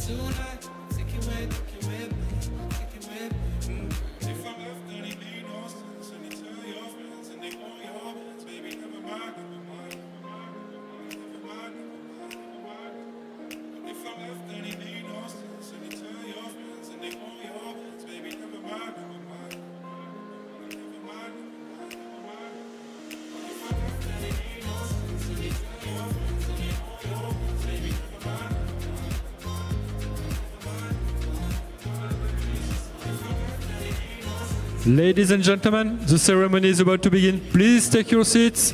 Tonight, take it with me, take it with me. If I'm left, then it made no sense. And you tell your friends, and they want your hands. Baby, never mind, never mind, never mind, never mind. If I'm left, then it made no sense. And you tell your friends, and they want your hands. Baby, never mind, never mind, never mind, never mind. If I'm left, then it made no sense. And you tell your friends, and they want your hands. Baby, never mind. Ladies and gentlemen, the ceremony is about to begin. Please take your seats.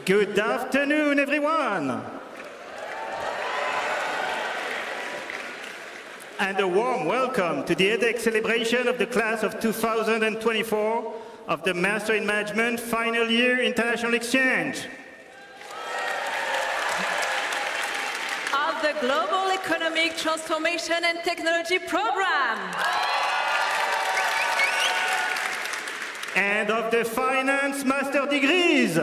Good afternoon, everyone. And a warm welcome to the EDHEC celebration of the class of 2024 of the Master in Management Final Year International Exchange. Of the Global Economic Transformation and Technology Program. And of the Finance Master Degrees.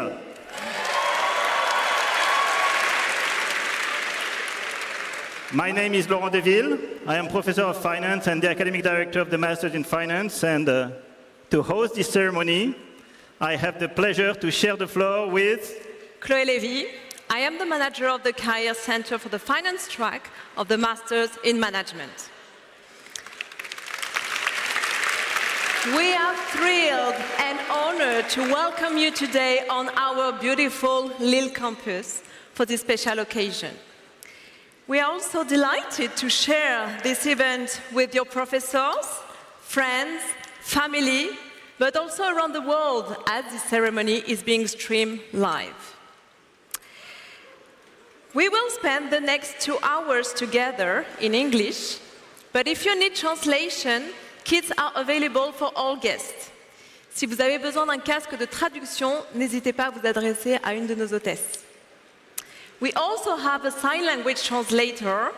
My name is Laurent Deville. I am Professor of Finance and the Academic Director of the Masters in Finance. And to host this ceremony, I have the pleasure to share the floor with Chloé Lévy. I am the manager of the Career Center for the Finance track of the Masters in Management. We are thrilled and honored to welcome you today on our beautiful Lille campus for this special occasion. We are also delighted to share this event with your professors, friends, family, but also around the world as this ceremony is being streamed live. We will spend the next 2 hours together in English, but if you need translation, kits are available for all guests. Si vous avez besoin d'un casque de traduction, n'hésitez pas à vous adresser à une de nos hôtesses. We also have a sign language translator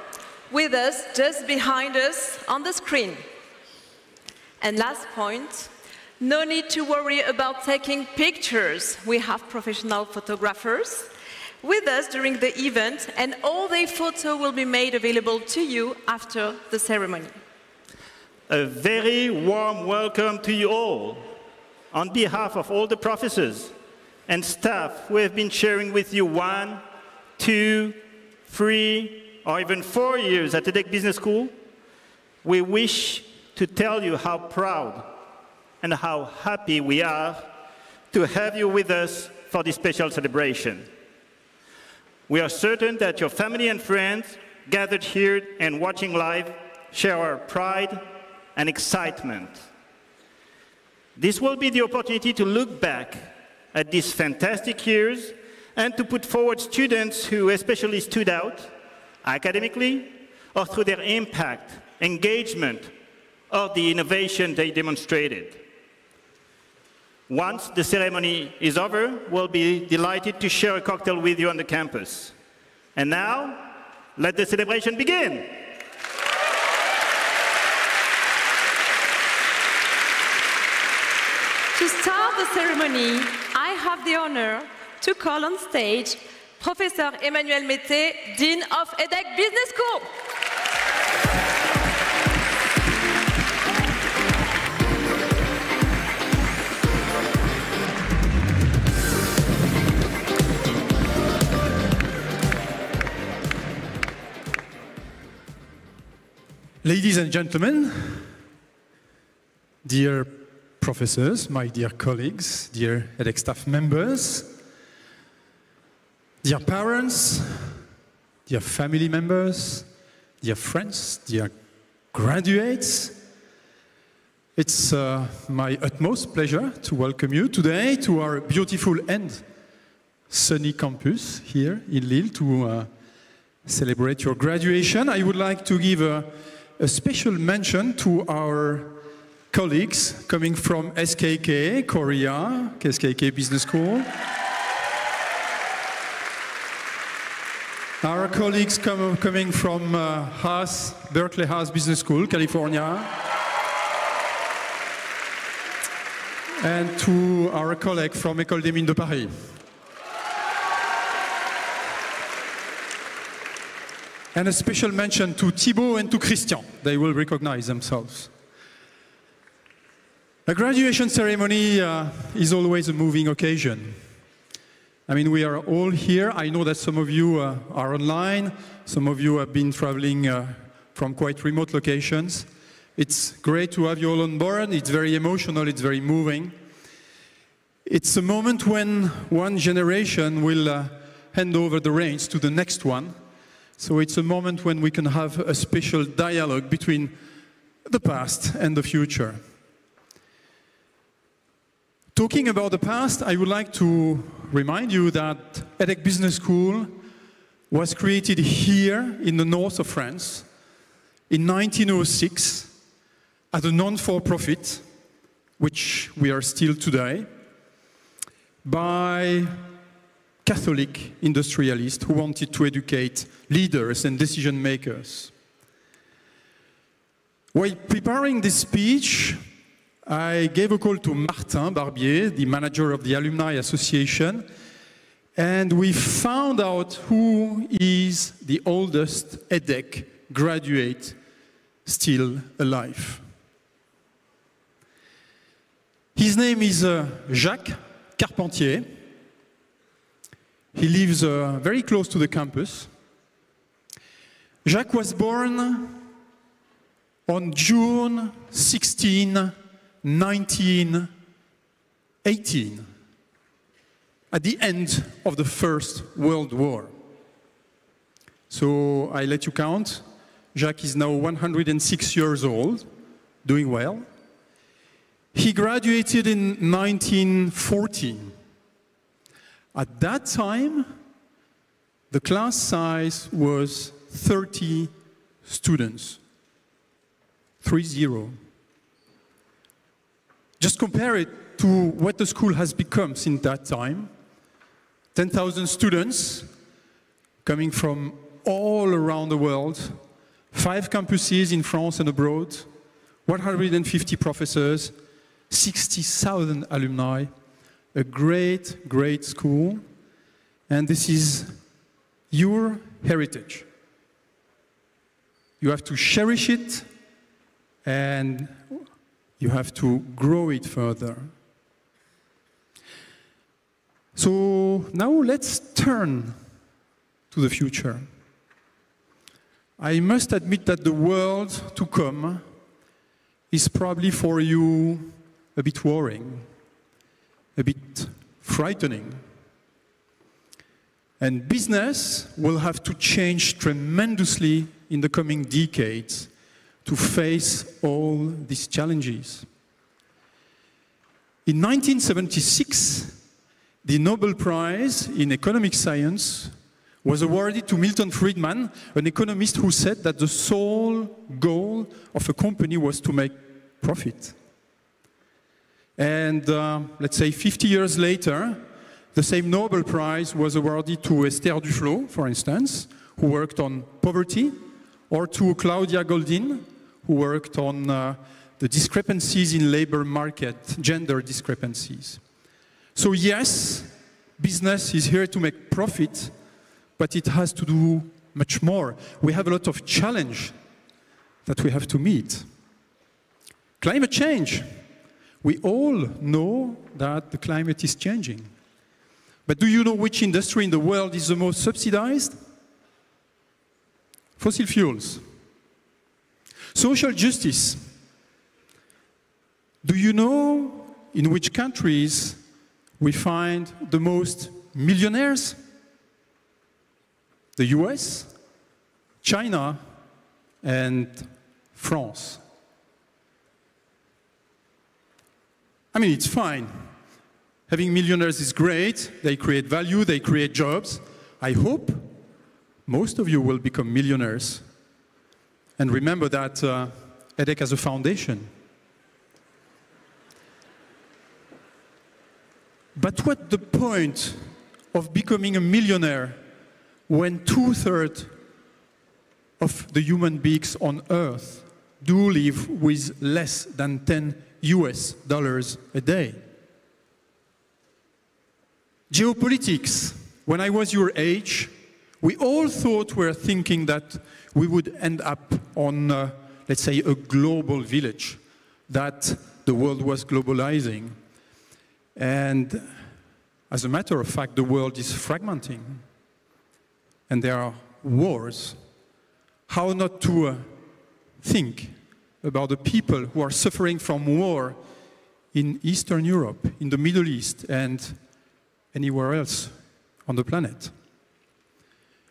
with us just behind us on the screen. And last point, no need to worry about taking pictures. We have professional photographers with us during the event, and all their photos will be made available to you after the ceremony. a very warm welcome to you all on behalf of all the professors and staff who have been sharing with you 1, 2, 3, or even 4 years at EDHEC Business School. We wish to tell you how proud and how happy we are to have you with us for this special celebration. We are certain that your family and friends gathered here and watching live share our pride and excitement. This will be the opportunity to look back at these fantastic years and to put forward students who especially stood out academically or through their impact, engagement, or the innovation they demonstrated. Once the ceremony is over, we'll be delighted to share a cocktail with you on the campus. And now, let the celebration begin. To start the ceremony, I have the honor to call on stage Professor Emmanuel Mété, Dean of EDHEC Business School. Ladies and gentlemen, dear professors, my dear colleagues, dear EDHEC staff members, dear parents, dear family members, dear friends, dear graduates, it's my utmost pleasure to welcome you today to our beautiful and sunny campus here in Lille to celebrate your graduation. I would like to give a special mention to our colleagues coming from SKK, Korea, SKK Business School. Our colleagues coming from Berkeley Haas Business School, California. And to our colleague from École des Mines de Paris. And a special mention to Thibaut and to Christian. They will recognize themselves. A graduation ceremony is always a moving occasion. I mean, we are all here. I know that some of you are online. Some of you have been traveling from quite remote locations. It's great to have you all on board. It's very emotional. It's very moving. It's a moment when one generation will hand over the reins to the next one. So it's a moment when we can have a special dialogue between the past and the future. Talking about the past, I would like to remind you that EDHEC Business School was created here in the north of France in 1906 as a non-for-profit, which we are still today, by Catholic industrialists who wanted to educate leaders and decision makers. While preparing this speech, I gave a call to Martin Barbier, the manager of the Alumni Association, and we found out who is the oldest EDHEC graduate still alive. His name is Jacques Carpentier. He lives very close to the campus. Jacques was born on June 16, 1918, at the end of the First World War. So I let you count. Jacques is now 106 years old, doing well. He graduated in 1914. At that time, the class size was 30 students, 30. Just compare it to what the school has become since that time. 10,000 students coming from all around the world, 5 campuses in France and abroad, 150 professors, 60,000 alumni, a great, great school, and this is your heritage. You have to cherish it, and you have to grow it further. So now let's turn to the future. I must admit that the world to come is probably for you a bit worrying, a bit frightening. And business will have to change tremendously in the coming decades to face all these challenges. In 1976, the Nobel Prize in Economic Science was awarded to Milton Friedman, an economist who said that the sole goal of a company was to make profit. And let's say 50 years later, the same Nobel Prize was awarded to Esther Duflo, for instance, who worked on poverty, or to Claudia Goldin, who worked on the discrepancies in labor market, gender discrepancies. So yes, business is here to make profit, but it has to do much more. We have a lot of challenge that we have to meet. Climate change. We all know that the climate is changing. But do you know which industry in the world is the most subsidized? Fossil fuels. Social justice. Do you know in which countries we find the most millionaires? The US, China, and France. I mean, it's fine. Having millionaires is great. They create value, they create jobs. I hope most of you will become millionaires. And remember that EDHEC has a foundation. But what's the point of becoming a millionaire when 2/3 of the human beings on Earth do live with less than $10 US a day? Geopolitics. When I was your age, we all thought we were thinking that we would end up on, let's say, a global village, that the world was globalizing. And as a matter of fact, the world is fragmenting. And there are wars. How not to think about the people who are suffering from war in Eastern Europe, in the Middle East, and anywhere else on the planet.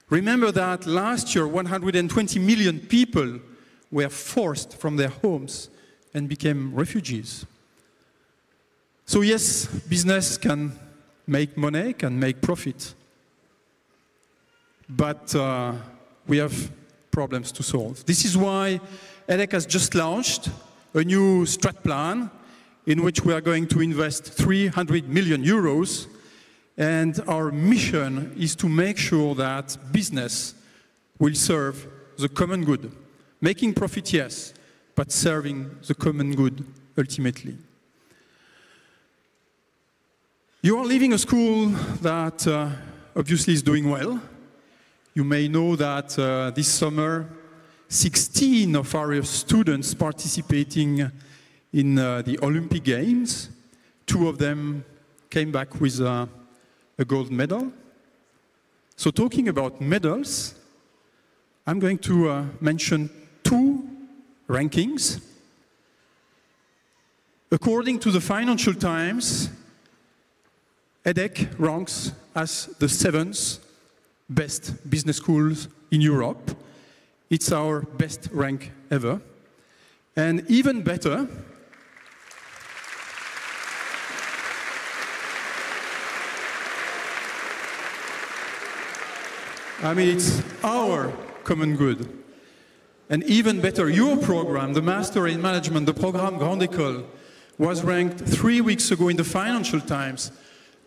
Remember that last year, 120 million people were forced from their homes and became refugees. So yes, business can make money, can make profit. But we have problems to solve. This is why EDHEC has just launched a new strat plan in which we are going to invest 300 million euros. And our mission is to make sure that business will serve the common good. Making profit, yes, but serving the common good ultimately. You are leaving a school that obviously is doing well. You may know that this summer, 16 of our students participating in the Olympic Games. 2 of them came back with a gold medal. So talking about medals, I'm going to mention 2 rankings. According to the Financial Times, EDHEC ranks as the 7th best business schools in Europe. It's our best rank ever. And even better, I mean, it's our common good. And even better, your program, the Master in Management, the Programme Grande École, was ranked 3 weeks ago in the Financial Times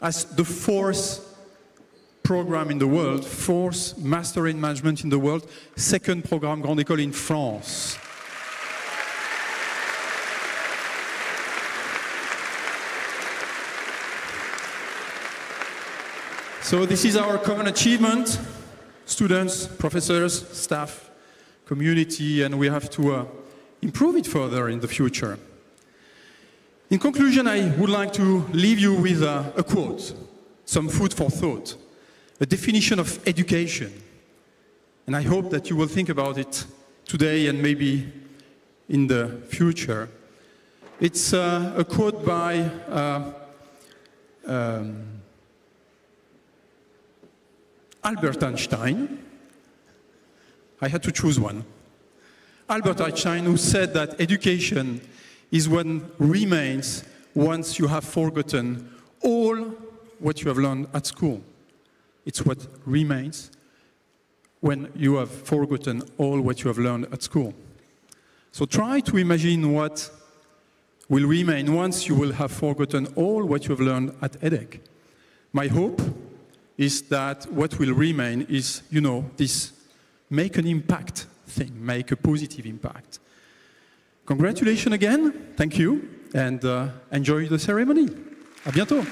as the 4th program in the world, 4th Master in Management in the world, 2nd Programme Grande École in France. So this is our common achievement. Students, professors, staff, community, and we have to improve it further in the future. In conclusion, I would like to leave you with a quote, some food for thought, a definition of education. And I hope that you will think about it today and maybe in the future. It's a quote by Albert Einstein. I had to choose one. Albert Einstein, who said that education is what remains once you have forgotten all what you have learned at school. It's what remains when you have forgotten all what you have learned at school. So try to imagine what will remain once you will have forgotten all what you have learned at EDHEC. My hope is that what will remain is, you know, this make an impact thing, make a positive impact. Congratulations again, thank you, and enjoy the ceremony. À bientôt.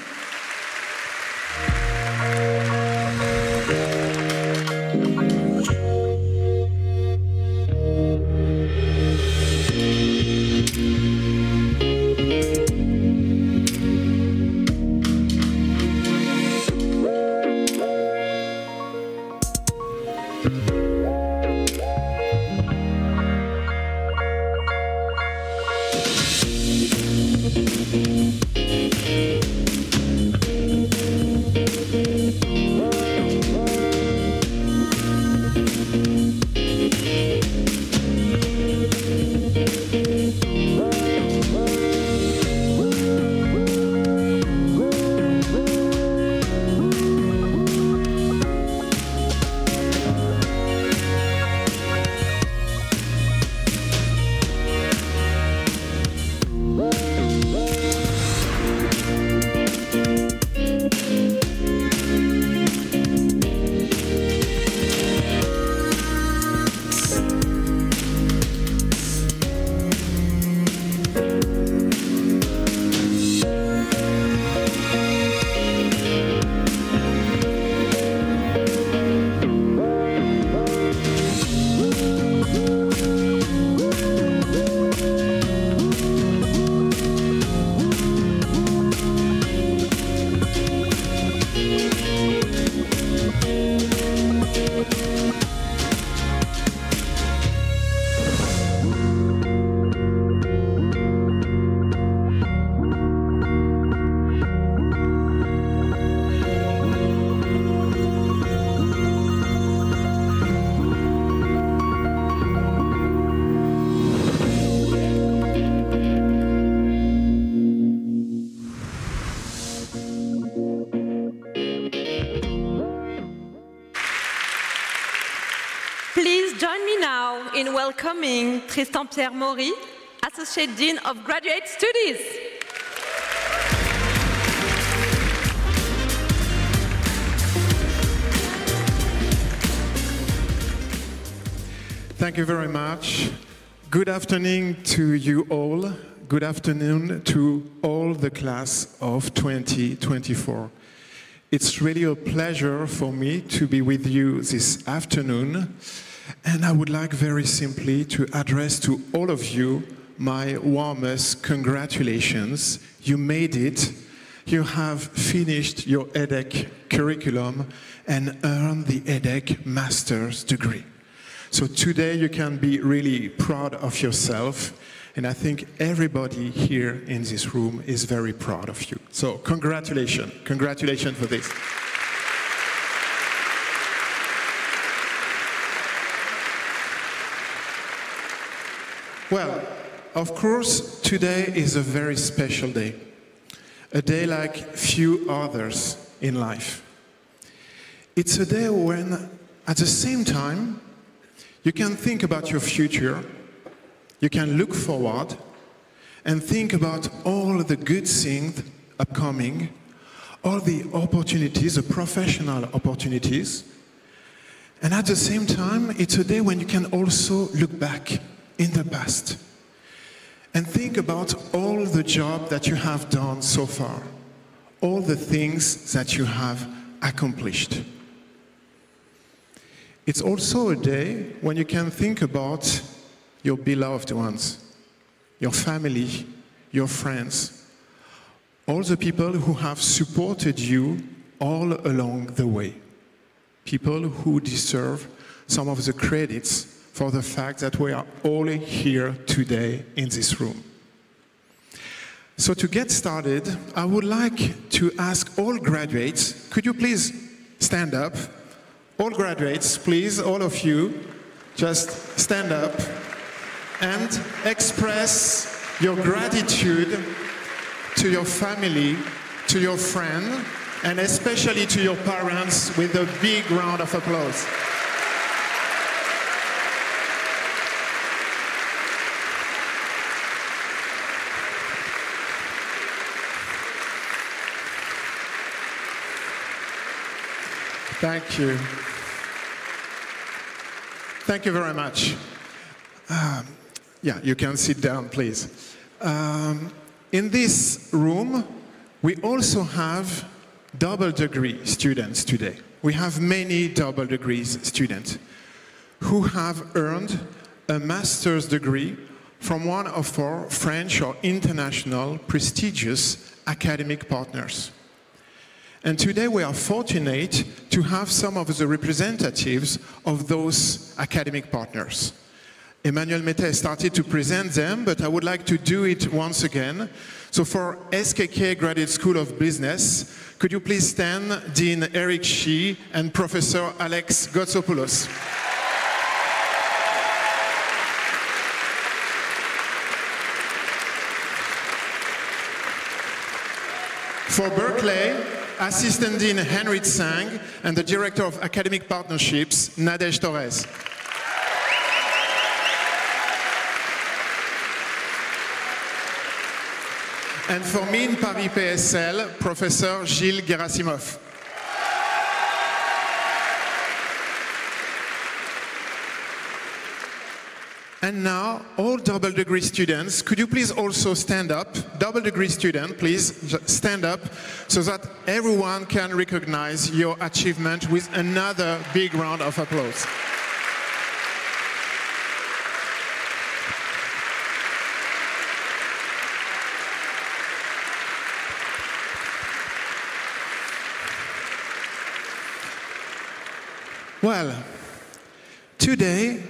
in welcoming Tristan Pierre Maury, Associate Dean of Graduate Studies. Thank you very much. Good afternoon to you all. Good afternoon to all the class of 2024. It's really a pleasure for me to be with you this afternoon, and I would like very simply to address to all of you my warmest congratulations. You made it. You have finished your EDHEC curriculum and earned the EDHEC master's degree. So today you can be really proud of yourself, and I think everybody here in this room is very proud of you. So congratulations for this. Well, of course, today is a very special day. A day like few others in life. It's a day when, at the same time, you can think about your future, you can look forward, and think about all the good things upcoming, all the opportunities, the professional opportunities. And at the same time, it's a day when you can also look back in the past and think about all the job that you have done so far, all the things that you have accomplished. It's also a day when you can think about your beloved ones, your family, your friends, all the people who have supported you all along the way. People who deserve some of the credits for the fact that we are all here today in this room. So to get started, I would like to ask all graduates, could you please stand up? All graduates, please, all of you, just stand up and express your gratitude to your family, to your friend, and especially to your parents with a big round of applause. Thank you. Thank you very much. Yeah, you can sit down, please. In this room, we also have double degree students today. We have many double degrees students who have earned a master's degree from one of our French or international prestigious academic partners. And today we are fortunate to have some of the representatives of those academic partners. Emmanuel Mete started to present them, but I would like to do it once again. So for SKK Graduate School of Business, could you please stand Dean Eric Shi and Professor Alex Gotsopoulos. For Berkeley, Assistant Dean Henry Tsang and the Director of Academic Partnerships, Nadej Torres. And for Mines Paris PSL, Professor Gilles Gerasimov. And now, all double degree students, could you please also stand up? Double degree student, please stand up so that everyone can recognize your achievement with another big round of applause. Well, today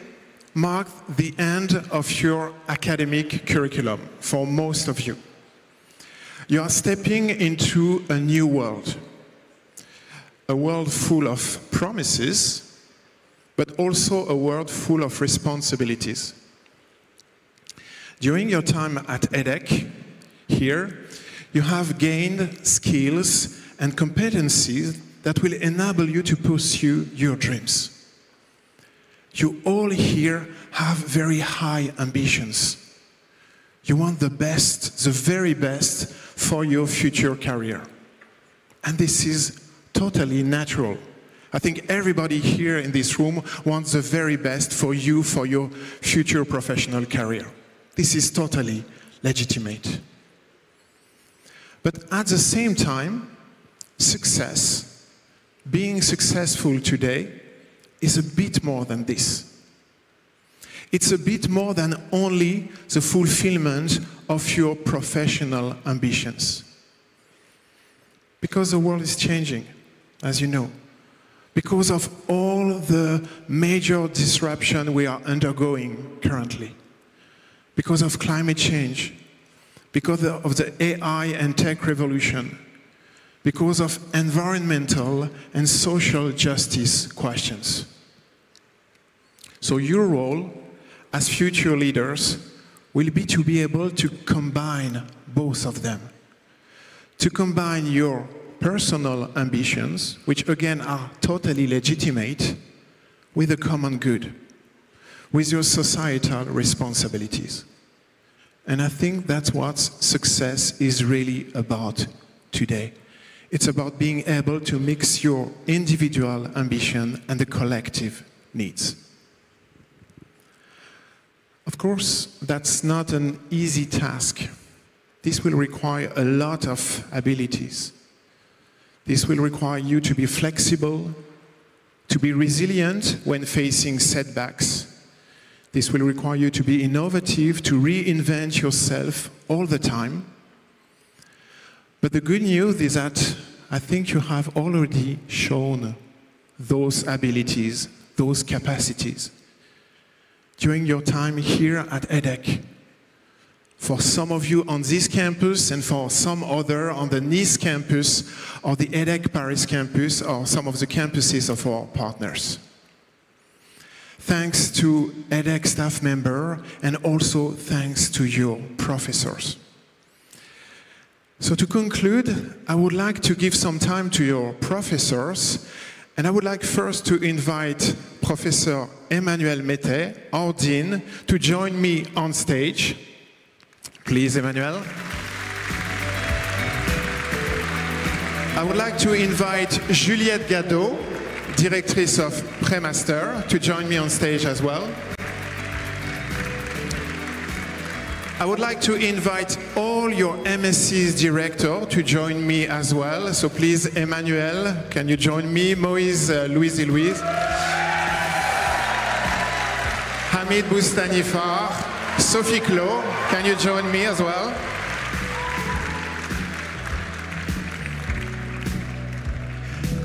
marked the end of your academic curriculum for most of you. You are stepping into a new world, a world full of promises, but also a world full of responsibilities. During your time at EDHEC here, you have gained skills and competencies that will enable you to pursue your dreams. You all here have very high ambitions. You want the best, the very best for your future career. And this is totally natural. I think everybody here in this room wants the very best for you, for your future professional career. This is totally legitimate. But at the same time, success, being successful today, is a bit more than this. It's a bit more than only the fulfillment of your professional ambitions. Because the world is changing, as you know. Because of all the major disruption we are undergoing currently. Because of climate change. Because of the AI and tech revolution. Because of environmental and social justice questions. So your role as future leaders will be to be able to combine both of them. To combine your personal ambitions, which again are totally legitimate, with the common good, with your societal responsibilities. And I think that's what success is really about today. It's about being able to mix your individual ambition and the collective needs. Of course, that's not an easy task. This will require a lot of abilities. This will require you to be flexible, to be resilient when facing setbacks. This will require you to be innovative, to reinvent yourself all the time. But the good news is that I think you have already shown those abilities, those capacities during your time here at EDHEC. For some of you on this campus and for some other on the Nice campus or the EDHEC Paris campus or some of the campuses of our partners. Thanks to EDHEC staff members and also thanks to your professors. So to conclude, I would like to give some time to your professors, and I would like first to invite Professor Emmanuel Mettet, our Dean, to join me on stage. Please, Emmanuel. I would like to invite Juliette Gadot, Directrice of Pre-Master, to join me on stage as well. I would like to invite all your MSC's director to join me as well. So please, Emmanuel, can you join me? Moïse, Louise, Hamid Boustanifar, Sophie Clos, can you join me as well?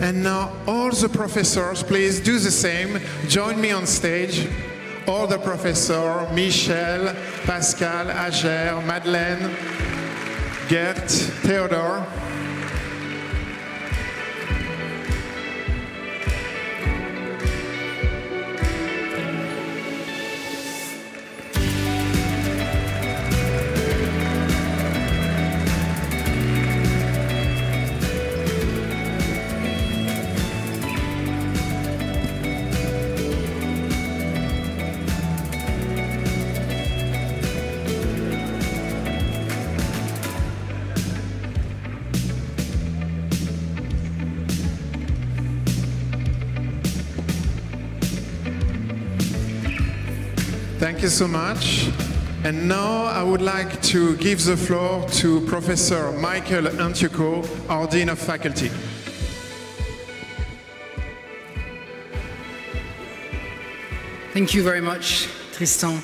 And now all the professors, please do the same. Join me on stage. All the professors, Michel, Pascal, Ager, Madeleine, Gert, Theodore. Thank you so much. And now I would like to give the floor to Professor Michael Antioco, our Dean of Faculty. Thank you very much, Tristan.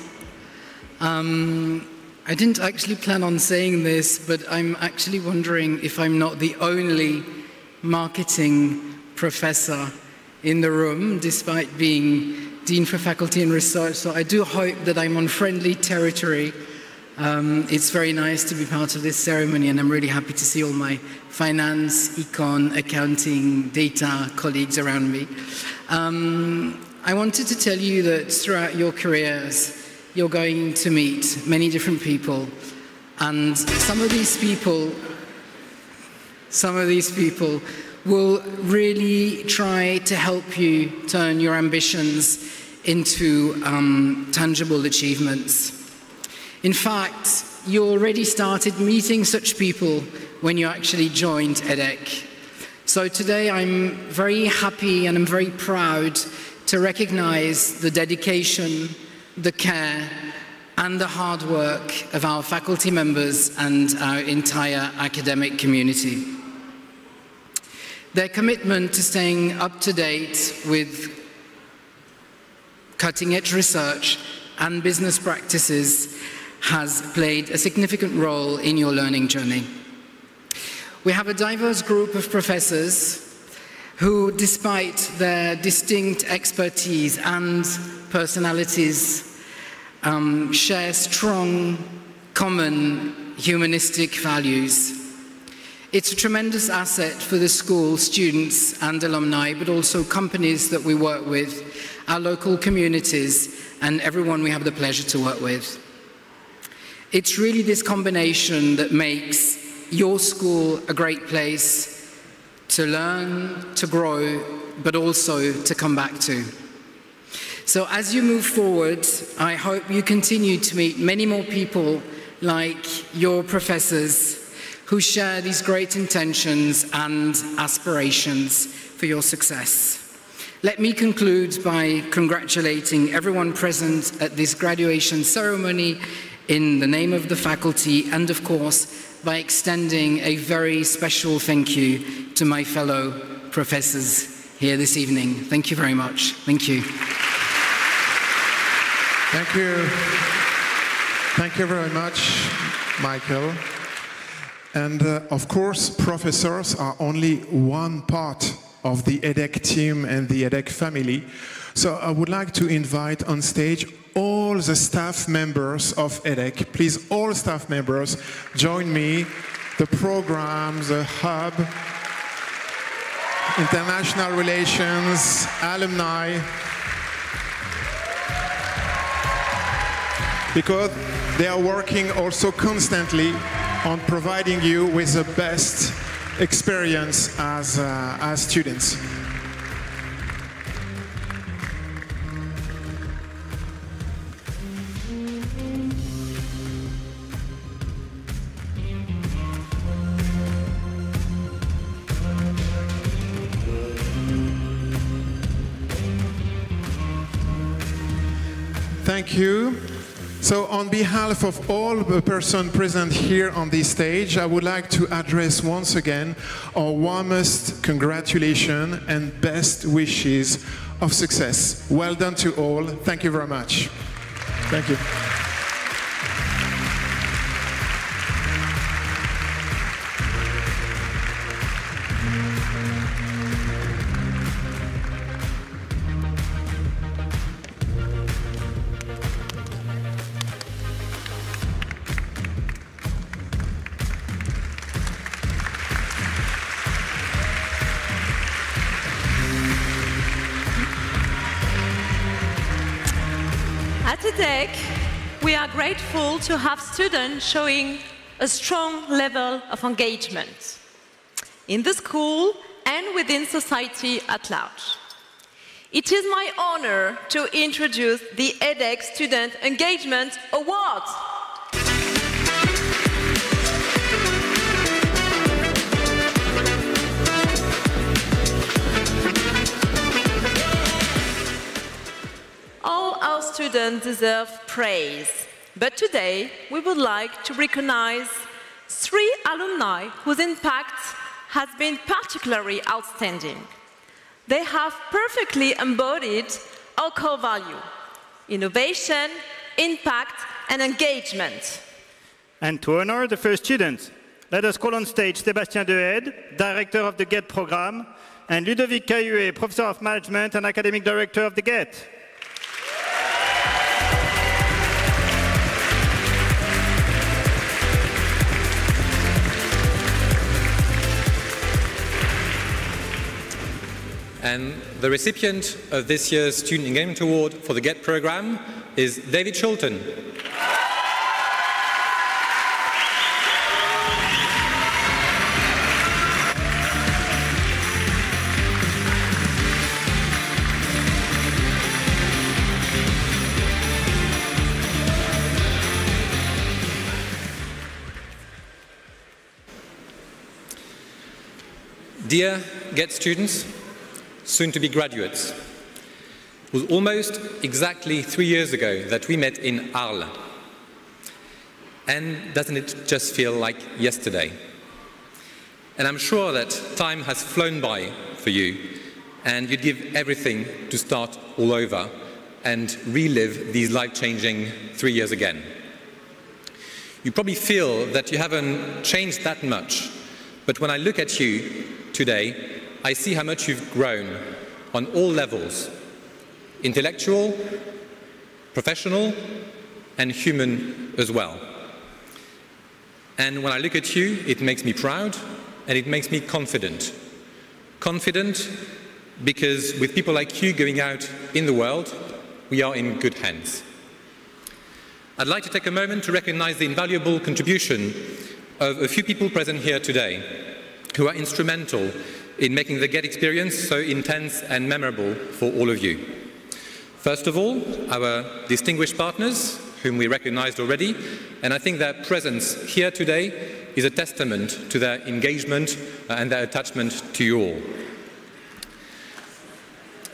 I didn't actually plan on saying this, but I'm actually wondering if I'm not the only marketing professor in the room, despite being Dean for Faculty and Research, so I do hope that I'm on friendly territory. It's very nice to be part of this ceremony, and I'm really happy to see all my finance, econ, accounting, data colleagues around me. I wanted to tell you that throughout your careers, you're going to meet many different people, and some of these people will really try to help you turn your ambitions into tangible achievements. In fact, you already started meeting such people when you actually joined EDHEC. So today I'm very happy and I'm very proud to recognize the dedication, the care, and the hard work of our faculty members and our entire academic community. Their commitment to staying up to date with cutting-edge research and business practices has played a significant role in your learning journey. We have a diverse group of professors who, despite their distinct expertise and personalities, share strong, common humanistic values. It's a tremendous asset for the school, students and alumni, but also companies that we work with, our local communities, and everyone we have the pleasure to work with. It's really this combination that makes your school a great place to learn, to grow, but also to come back to. So as you move forward, I hope you continue to meet many more people like your professors who share these great intentions and aspirations for your success. Let me conclude by congratulating everyone present at this graduation ceremony in the name of the faculty, and of course, by extending a very special thank you to my fellow professors here this evening. Thank you very much. Thank you. Thank you. Thank you very much, Michael. And of course, professors are only one part of the EDHEC team and the EDHEC family. So I would like to invite on stage all the staff members of EDHEC. Please, all staff members, join me. The program, the hub, international relations, alumni. Because they are working also constantly on providing you with the best experience as students. Thank you. So on behalf of all the persons present here on this stage, I would like to address once again our warmest congratulations and best wishes of success. Well done to all. Thank you very much. Thank you. At EDHEC, we are grateful to have students showing a strong level of engagement in the school and within society at large. It is my honor to introduce the EDHEC Student Engagement Awards. All our students deserve praise, but today we would like to recognize 3 alumni whose impact has been particularly outstanding. They have perfectly embodied our core value: innovation, impact, and engagement. And to honor the first student, let us call on stage Sébastien Dehaide, Director of the GET program, and Ludovic Cahuet, Professor of Management and Academic Director of the GET. And the recipient of this year's Student Engagement Award for the GET program is David Schulten. Dear GET students, soon to be graduates, it was almost exactly 3 years ago that we met in Arles. And doesn't it just feel like yesterday? And I'm sure that time has flown by for you, and you'd give everything to start all over and relive these life-changing 3 years again. You probably feel that you haven't changed that much, but when I look at you today, I see how much you've grown on all levels: intellectual, professional, and human as well. And when I look at you, it makes me proud and it makes me confident. Confident because with people like you going out in the world, we are in good hands. I'd like to take a moment to recognize the invaluable contribution of a few people present here today who are instrumental in making the GET experience so intense and memorable for all of you. First of all, our distinguished partners, whom we recognized already, and I think their presence here today is a testament to their engagement and their attachment to you all.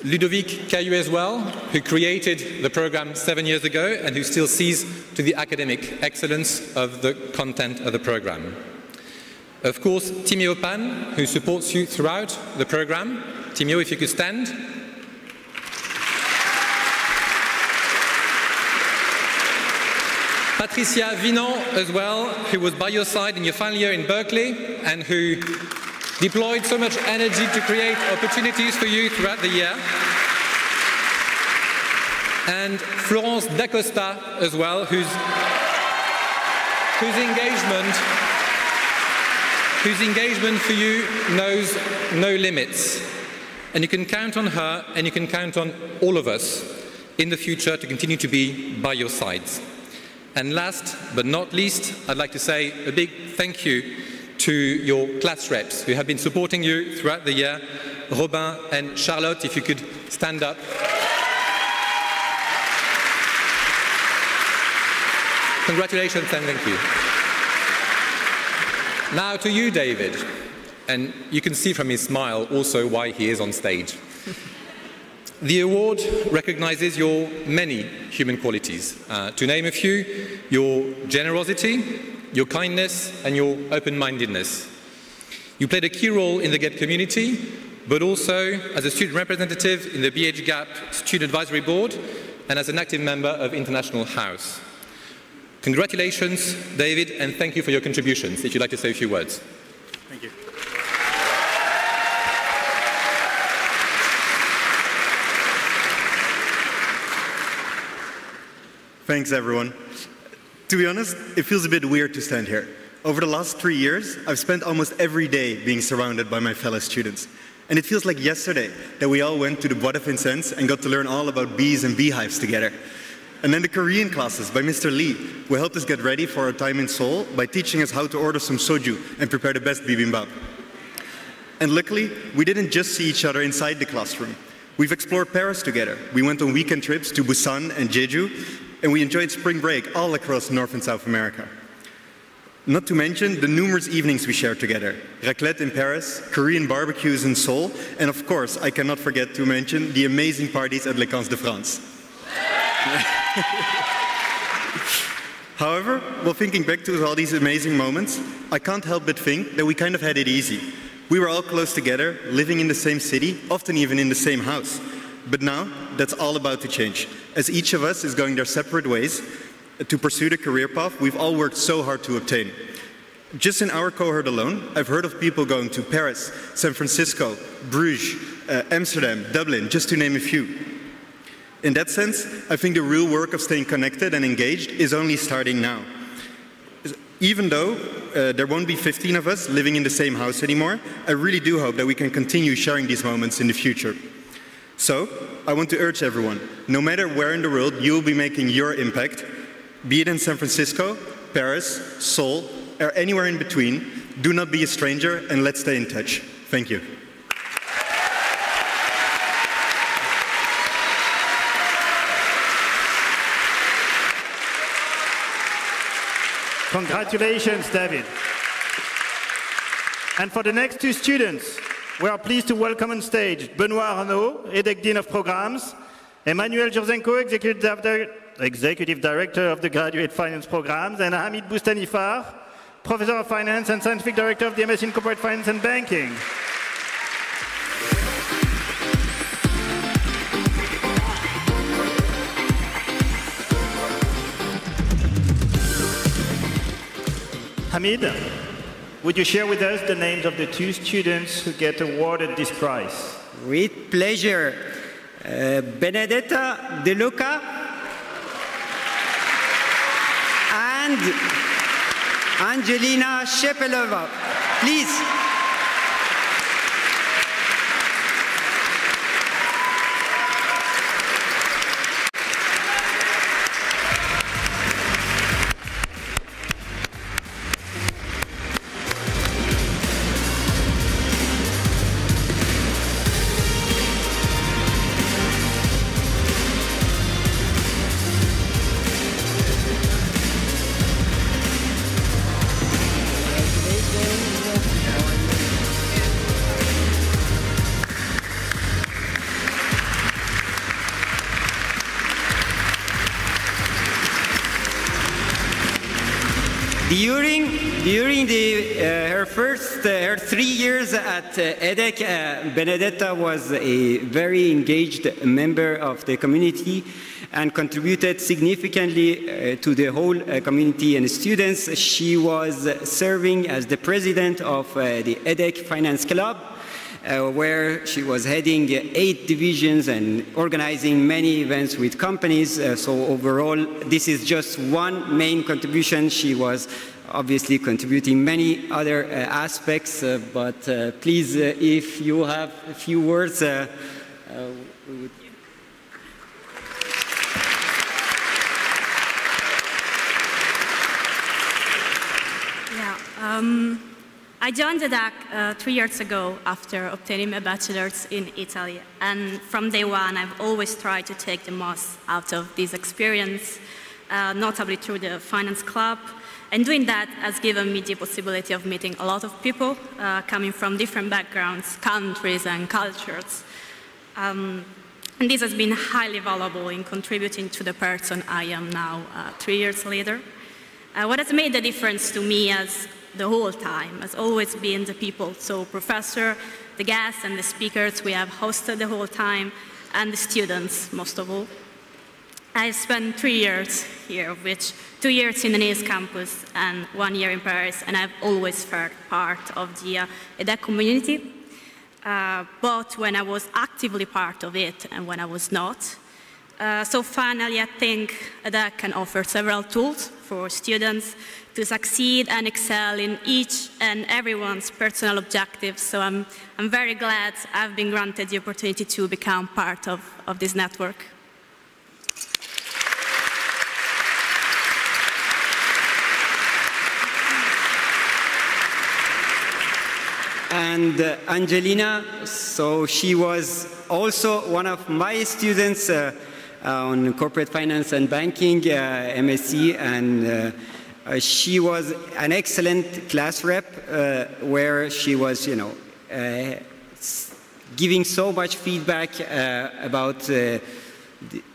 Ludovic Caillou as well, who created the program 7 years ago and who still sees to the academic excellence of the content of the program. Of course, Timio Pan, who supports you throughout the program. Timio, if you could stand. Patricia Vinon as well, who was by your side in your final year in Berkeley and who deployed so much energy to create opportunities for you throughout the year. And Florence D'Acosta as well, whose engagement for you knows no limits. And you can count on her and you can count on all of us in the future to continue to be by your sides. And last but not least, I'd like to say a big thank you to your class reps who have been supporting you throughout the year. Robin and Charlotte, if you could stand up. Congratulations and thank you. Now to you, David. And you can see from his smile also why he is on stage. The award recognizes your many human qualities. To name a few, your generosity, your kindness, and your open-mindedness. You played a key role in the GET community, but also as a student representative in the BHGAP Student Advisory Board and as an active member of International House. Congratulations, David, and thank you for your contributions. If you'd like to say a few words. Thank you. Thanks, everyone. To be honest, it feels a bit weird to stand here. Over the last 3 years, I've spent almost every day being surrounded by my fellow students. And it feels like yesterday that we all went to the Bois de Vincennes and got to learn all about bees and beehives together. And then the Korean classes by Mr. Lee, who helped us get ready for our time in Seoul by teaching us how to order some soju and prepare the best bibimbap. And luckily, we didn't just see each other inside the classroom. We've explored Paris together. We went on weekend trips to Busan and Jeju, and we enjoyed spring break all across North and South America. Not to mention the numerous evenings we shared together. Raclette in Paris, Korean barbecues in Seoul, and of course, I cannot forget to mention the amazing parties at Les Camps de France. However, while thinking back to all these amazing moments, I can't help but think that we kind of had it easy. We were all close together, living in the same city, often even in the same house. But now, that's all about to change. As each of us is going their separate ways to pursue the career path we've all worked so hard to obtain. Just in our cohort alone, I've heard of people going to Paris, San Francisco, Bruges, Amsterdam, Dublin, just to name a few. In that sense, I think the real work of staying connected and engaged is only starting now. Even though there won't be 15 of us living in the same house anymore, I really do hope that we can continue sharing these moments in the future. So, I want to urge everyone, no matter where in the world you will be making your impact, be it in San Francisco, Paris, Seoul, or anywhere in between, do not be a stranger and let's stay in touch. Thank you. Congratulations, David. And for the next two students, We are pleased to welcome on stage Benoît Arnaud, EDHEC Dean of Programs, Emmanuel Jurzenko, Executive Director of the Graduate Finance Programs, and Hamid Boustanifar, Professor of Finance and Scientific Director of the MS in Corporate Finance and Banking. Hamid, would you share with us the names of the two students who get awarded this prize? With pleasure. Benedetta De Luca and Angelina Shepelova. Please. During her 3 years at EDHEC, Benedetta was a very engaged member of the community and contributed significantly to the whole community and students. She was serving as the president of the EDHEC Finance Club, where she was heading 8 divisions and organizing many events with companies. So overall, this is just one main contribution. She was obviously contributing many other aspects, but please, if you have a few words, we would... Yeah, I joined EDHEC 3 years ago after obtaining my bachelor's in Italy, and from day one I've always tried to take the most out of this experience, notably through the Finance Club. And doing that has given me the possibility of meeting a lot of people coming from different backgrounds, countries, and cultures. And this has been highly valuable in contributing to the person I am now 3 years later. What has made the difference to me as the whole time has always been the people. So professor, the guests, and the speakers we have hosted the whole time, and the students, most of all. I spent 3 years here, of which 2 years in the Nous campus and 1 year in Paris, and I've always felt part of the EDHEC community, both when I was actively part of it and when I was not. So finally, I think EDHEC can offer several tools for students to succeed and excel in each and everyone's personal objectives. So I'm very glad I've been granted the opportunity to become part of this network. And Angelina, so she was also one of my students on corporate finance and banking, MSc, and she was an excellent class rep where she was, giving so much feedback about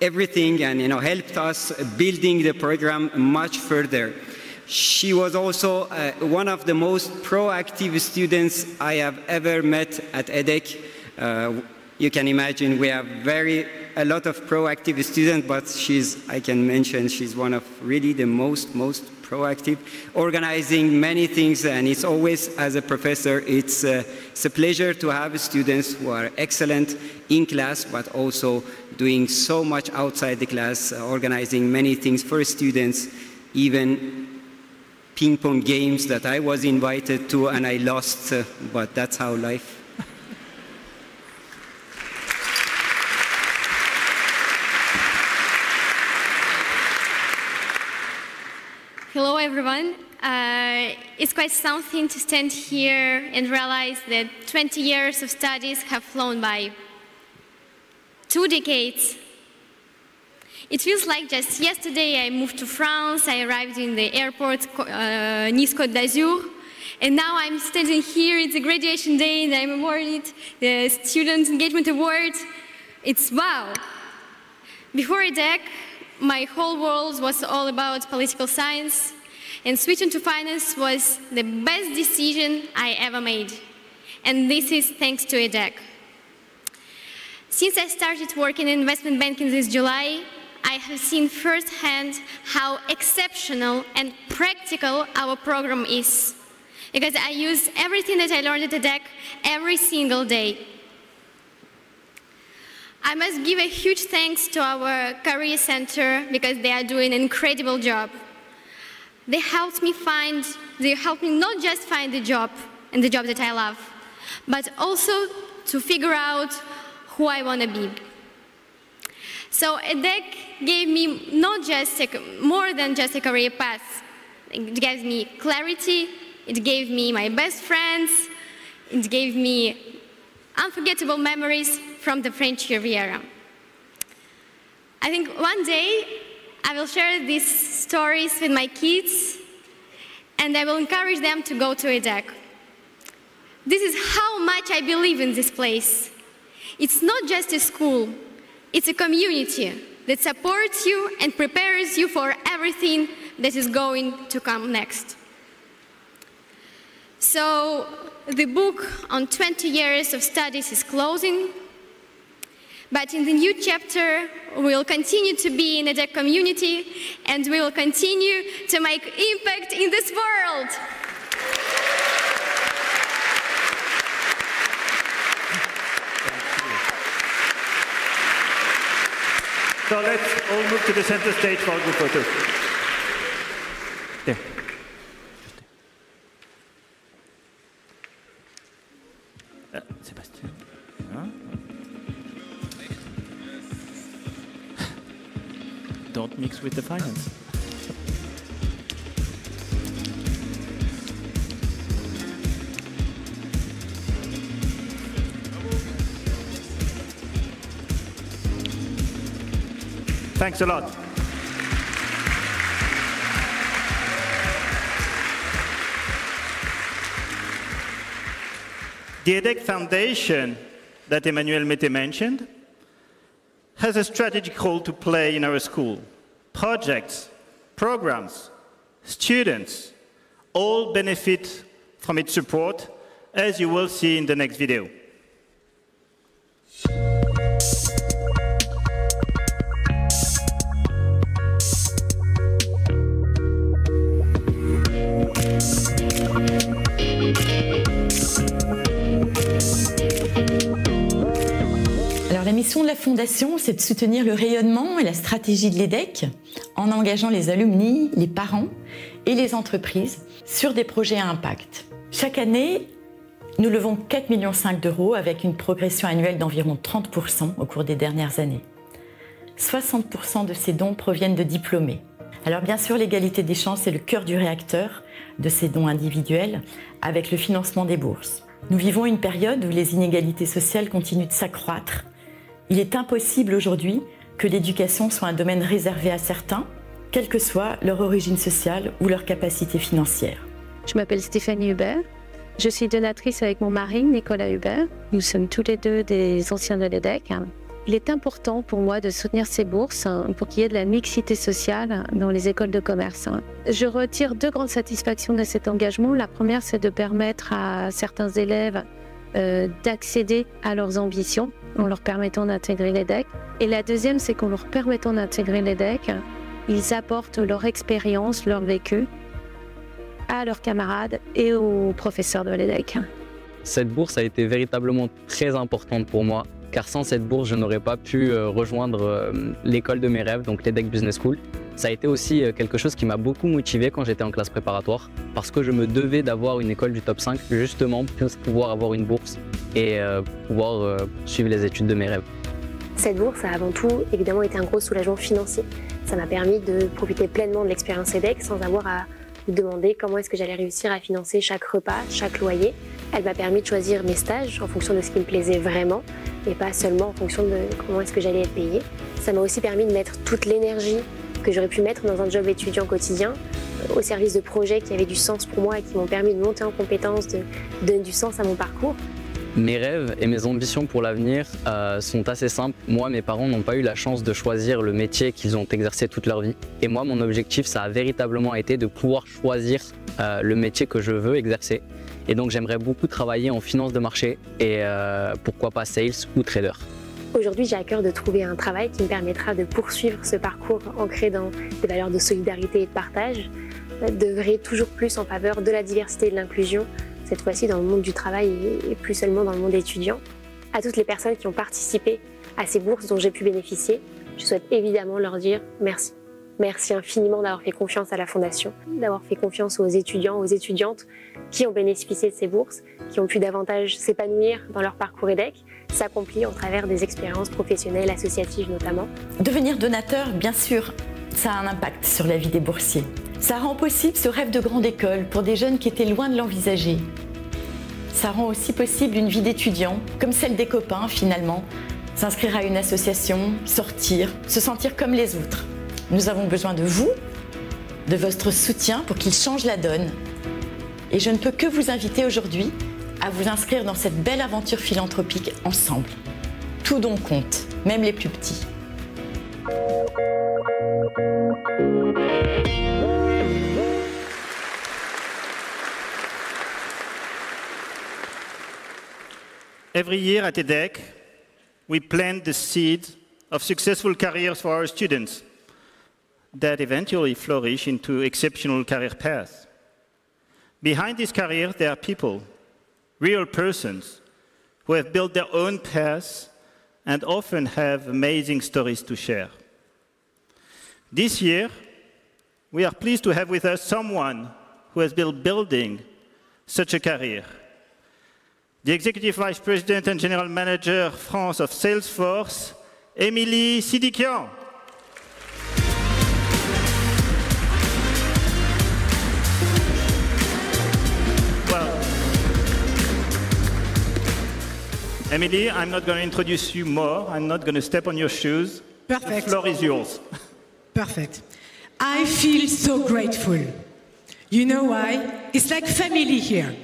everything, and helped us building the program much further. She was also one of the most proactive students I have ever met at EDHEC. You can imagine we have a lot of proactive students, but I can mention she's one of really the most proactive, organizing many things, and it's always, as a professor, it's a pleasure to have students who are excellent in class, but also doing so much outside the class, organizing many things for students, even ping-pong games that I was invited to and I lost, but that's how life. Hello everyone. It's quite something to stand here and realize that 20 years of studies have flown by. 2 decades. It feels like just yesterday I moved to France, I arrived in the airport, Nice Côte d'Azur, And now I'm standing here, it's a graduation day, and I'm awarded the Student Engagement Award. It's wow. Before EDHEC, my whole world was all about political science, and switching to finance was the best decision I ever made. And this is thanks to EDHEC. Since I started working in investment banking this July, I have seen firsthand how exceptional and practical our program is, because I use everything that I learned at EDHEC every single day. I must give a huge thanks to our Career Center because they are doing an incredible job. They helped me not just find the job and the job that I love, but also to figure out who I want to be. So EDHEC gave me more than just a career path. It gave me clarity, it gave me my best friends, it gave me unforgettable memories from the French Riviera. I think one day I will share these stories with my kids and I will encourage them to go to EDHEC. This is how much I believe in this place. It's not just a school, it's a community that supports you and prepares you for everything that is going to come next. So the book on 20 years of studies is closing, but in the new chapter, we will continue to be in the EDHEC community and we will continue to make impact in this world. So let's all move to the center stage for a group photo. There. Sébastien. Don't mix with the finance. Thanks a lot. The EDHEC Foundation that Emmanuel Mété mentioned has a strategic role to play in our school. Projects, programs, students all benefit from its support, as you will see in the next video. La mission de la Fondation, c'est de soutenir le rayonnement et la stratégie de l'EDHEC en engageant les alumni, les parents et les entreprises sur des projets à impact. Chaque année, nous levons 4,5 millions d'euros avec une progression annuelle d'environ 30% au cours des dernières années. 60% de ces dons proviennent de diplômés. Alors bien sûr, l'égalité des chances est le cœur du réacteur de ces dons individuels avec le financement des bourses. Nous vivons une période où les inégalités sociales continuent de s'accroître. Il est impossible aujourd'hui que l'éducation soit un domaine réservé à certains, quelle que soit leur origine sociale ou leur capacité financière. Je m'appelle Stéphanie Hubert. Je suis donatrice avec mon mari, Nicolas Hubert. Nous sommes tous les deux des anciens de l'EDHEC. Il est important pour moi de soutenir ces bourses pour qu'il y ait de la mixité sociale dans les écoles de commerce. Je retire deux grandes satisfactions de cet engagement. La première, c'est de permettre à certains élèves d'accéder à leurs ambitions en leur permettant d'intégrer l'EDHEC. Et la deuxième, c'est qu'en leur permettant d'intégrer l'EDHEC, ils apportent leur expérience, leur vécu à leurs camarades et aux professeurs de l'EDHEC. Cette bourse a été véritablement très importante pour moi, car sans cette bourse, je n'aurais pas pu rejoindre l'école de mes rêves, donc l'EDHEC Business School. Ça a été aussi quelque chose qui m'a beaucoup motivé quand j'étais en classe préparatoire, parce que je me devais d'avoir une école du top 5, justement pour pouvoir avoir une bourse et pouvoir suivre les études de mes rêves. Cette bourse a avant tout évidemment été un gros soulagement financier. Ça m'a permis de profiter pleinement de l'expérience EDHEC sans avoir à me demander comment est-ce que j'allais réussir à financer chaque repas, chaque loyer. Elle m'a permis de choisir mes stages en fonction de ce qui me plaisait vraiment et pas seulement en fonction de comment est-ce que j'allais être payée. Ça m'a aussi permis de mettre toute l'énergie que j'aurais pu mettre dans un job étudiant quotidien au service de projets qui avaient du sens pour moi et qui m'ont permis de monter en compétences, de donner du sens à mon parcours. Mes rêves et mes ambitions pour l'avenir sont assez simples. Moi, mes parents n'ont pas eu la chance de choisir le métier qu'ils ont exercé toute leur vie. Et moi, mon objectif, ça a véritablement été de pouvoir choisir le métier que je veux exercer. Et donc, j'aimerais beaucoup travailler en finance de marché et pourquoi pas sales ou trader. Aujourd'hui, j'ai à cœur de trouver un travail qui me permettra de poursuivre ce parcours ancré dans des valeurs de solidarité et de partage, d'œuvrer toujours plus en faveur de la diversité et de l'inclusion, cette fois-ci dans le monde du travail et plus seulement dans le monde étudiant. À toutes les personnes qui ont participé à ces bourses dont j'ai pu bénéficier, je souhaite évidemment leur dire merci. Merci infiniment d'avoir fait confiance à la Fondation, d'avoir fait confiance aux étudiants, aux étudiantes qui ont bénéficié de ces bourses, qui ont pu davantage s'épanouir dans leur parcours EDHEC, s'accomplir au travers des expériences professionnelles, associatives notamment. Devenir donateur, bien sûr, ça a un impact sur la vie des boursiers. Ça rend possible ce rêve de grande école pour des jeunes qui étaient loin de l'envisager. Ça rend aussi possible une vie d'étudiant, comme celle des copains finalement, s'inscrire à une association, sortir, se sentir comme les autres. Nous avons besoin de vous, de votre soutien pour qu'il change la donne. Et je ne peux que vous inviter aujourd'hui à vous inscrire dans cette belle aventure philanthropique ensemble. Tout don compte, même les plus petits. Every year at EDHEC, we plant the seed of successful careers for our students that eventually flourish into exceptional career paths. Behind these careers, there are people, real persons, who have built their own paths and often have amazing stories to share. This year, we are pleased to have with us someone who has been building such a career. The Executive Vice President and General Manager France of Salesforce, Émilie Sidikian. Well, Émilie, I'm not going to introduce you more. I'm not going to step on your shoes. Perfect. The floor is yours. Perfect. I feel so grateful. You know why? It's like family here.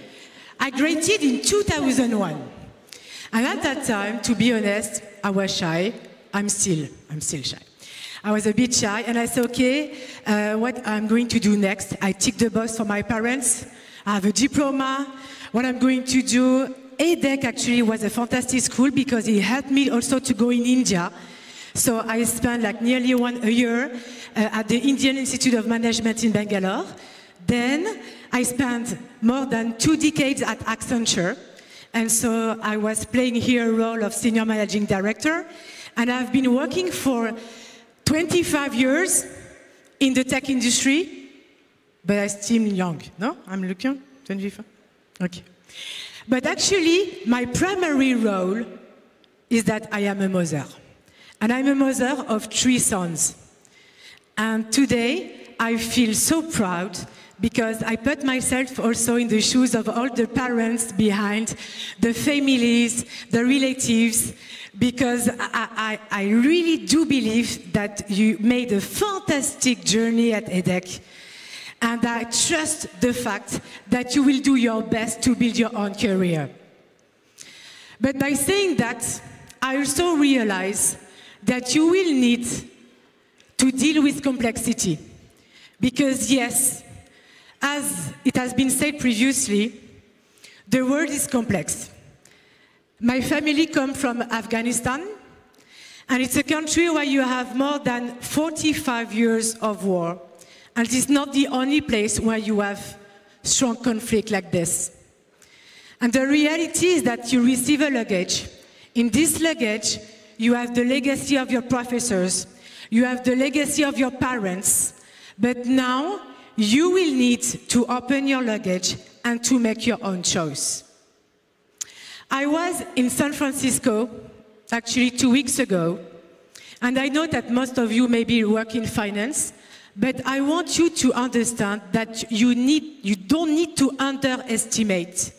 I graduated in 2001. And at that time, to be honest, I was shy. I'm still shy. I was a bit shy, and I said, okay, what I'm going to do next? I tick the box for my parents. I have a diploma. What I'm going to do? EDHEC actually was a fantastic school because it helped me also to go in India. So I spent like nearly a year at the Indian Institute of Management in Bangalore. Then I spent more than 2 decades at Accenture. And so I was playing here a role of Senior Managing Director. And I've been working for 25 years in the tech industry, but I'm still young. No? I'm looking 25? Okay. But actually, my primary role is that I am a mother. And I'm a mother of 3 sons. And today, I feel so proud because I put myself also in the shoes of all the parents behind, the families, the relatives, because I really do believe that you made a fantastic journey at EDHEC. And I trust the fact that you will do your best to build your own career. But by saying that, I also realize that you will need to deal with complexity. Because yes, as it has been said previously, the world is complex. My family comes from Afghanistan, and it's a country where you have more than 45 years of war. And it's not the only place where you have strong conflict like this. And the reality is that you receive a luggage. In this luggage, you have the legacy of your professors, you have the legacy of your parents, but now you will need to open your luggage and to make your own choice. I was in San Francisco, actually 2 weeks ago, and I know that most of you maybe work in finance, but I want you to understand that you don't need to underestimate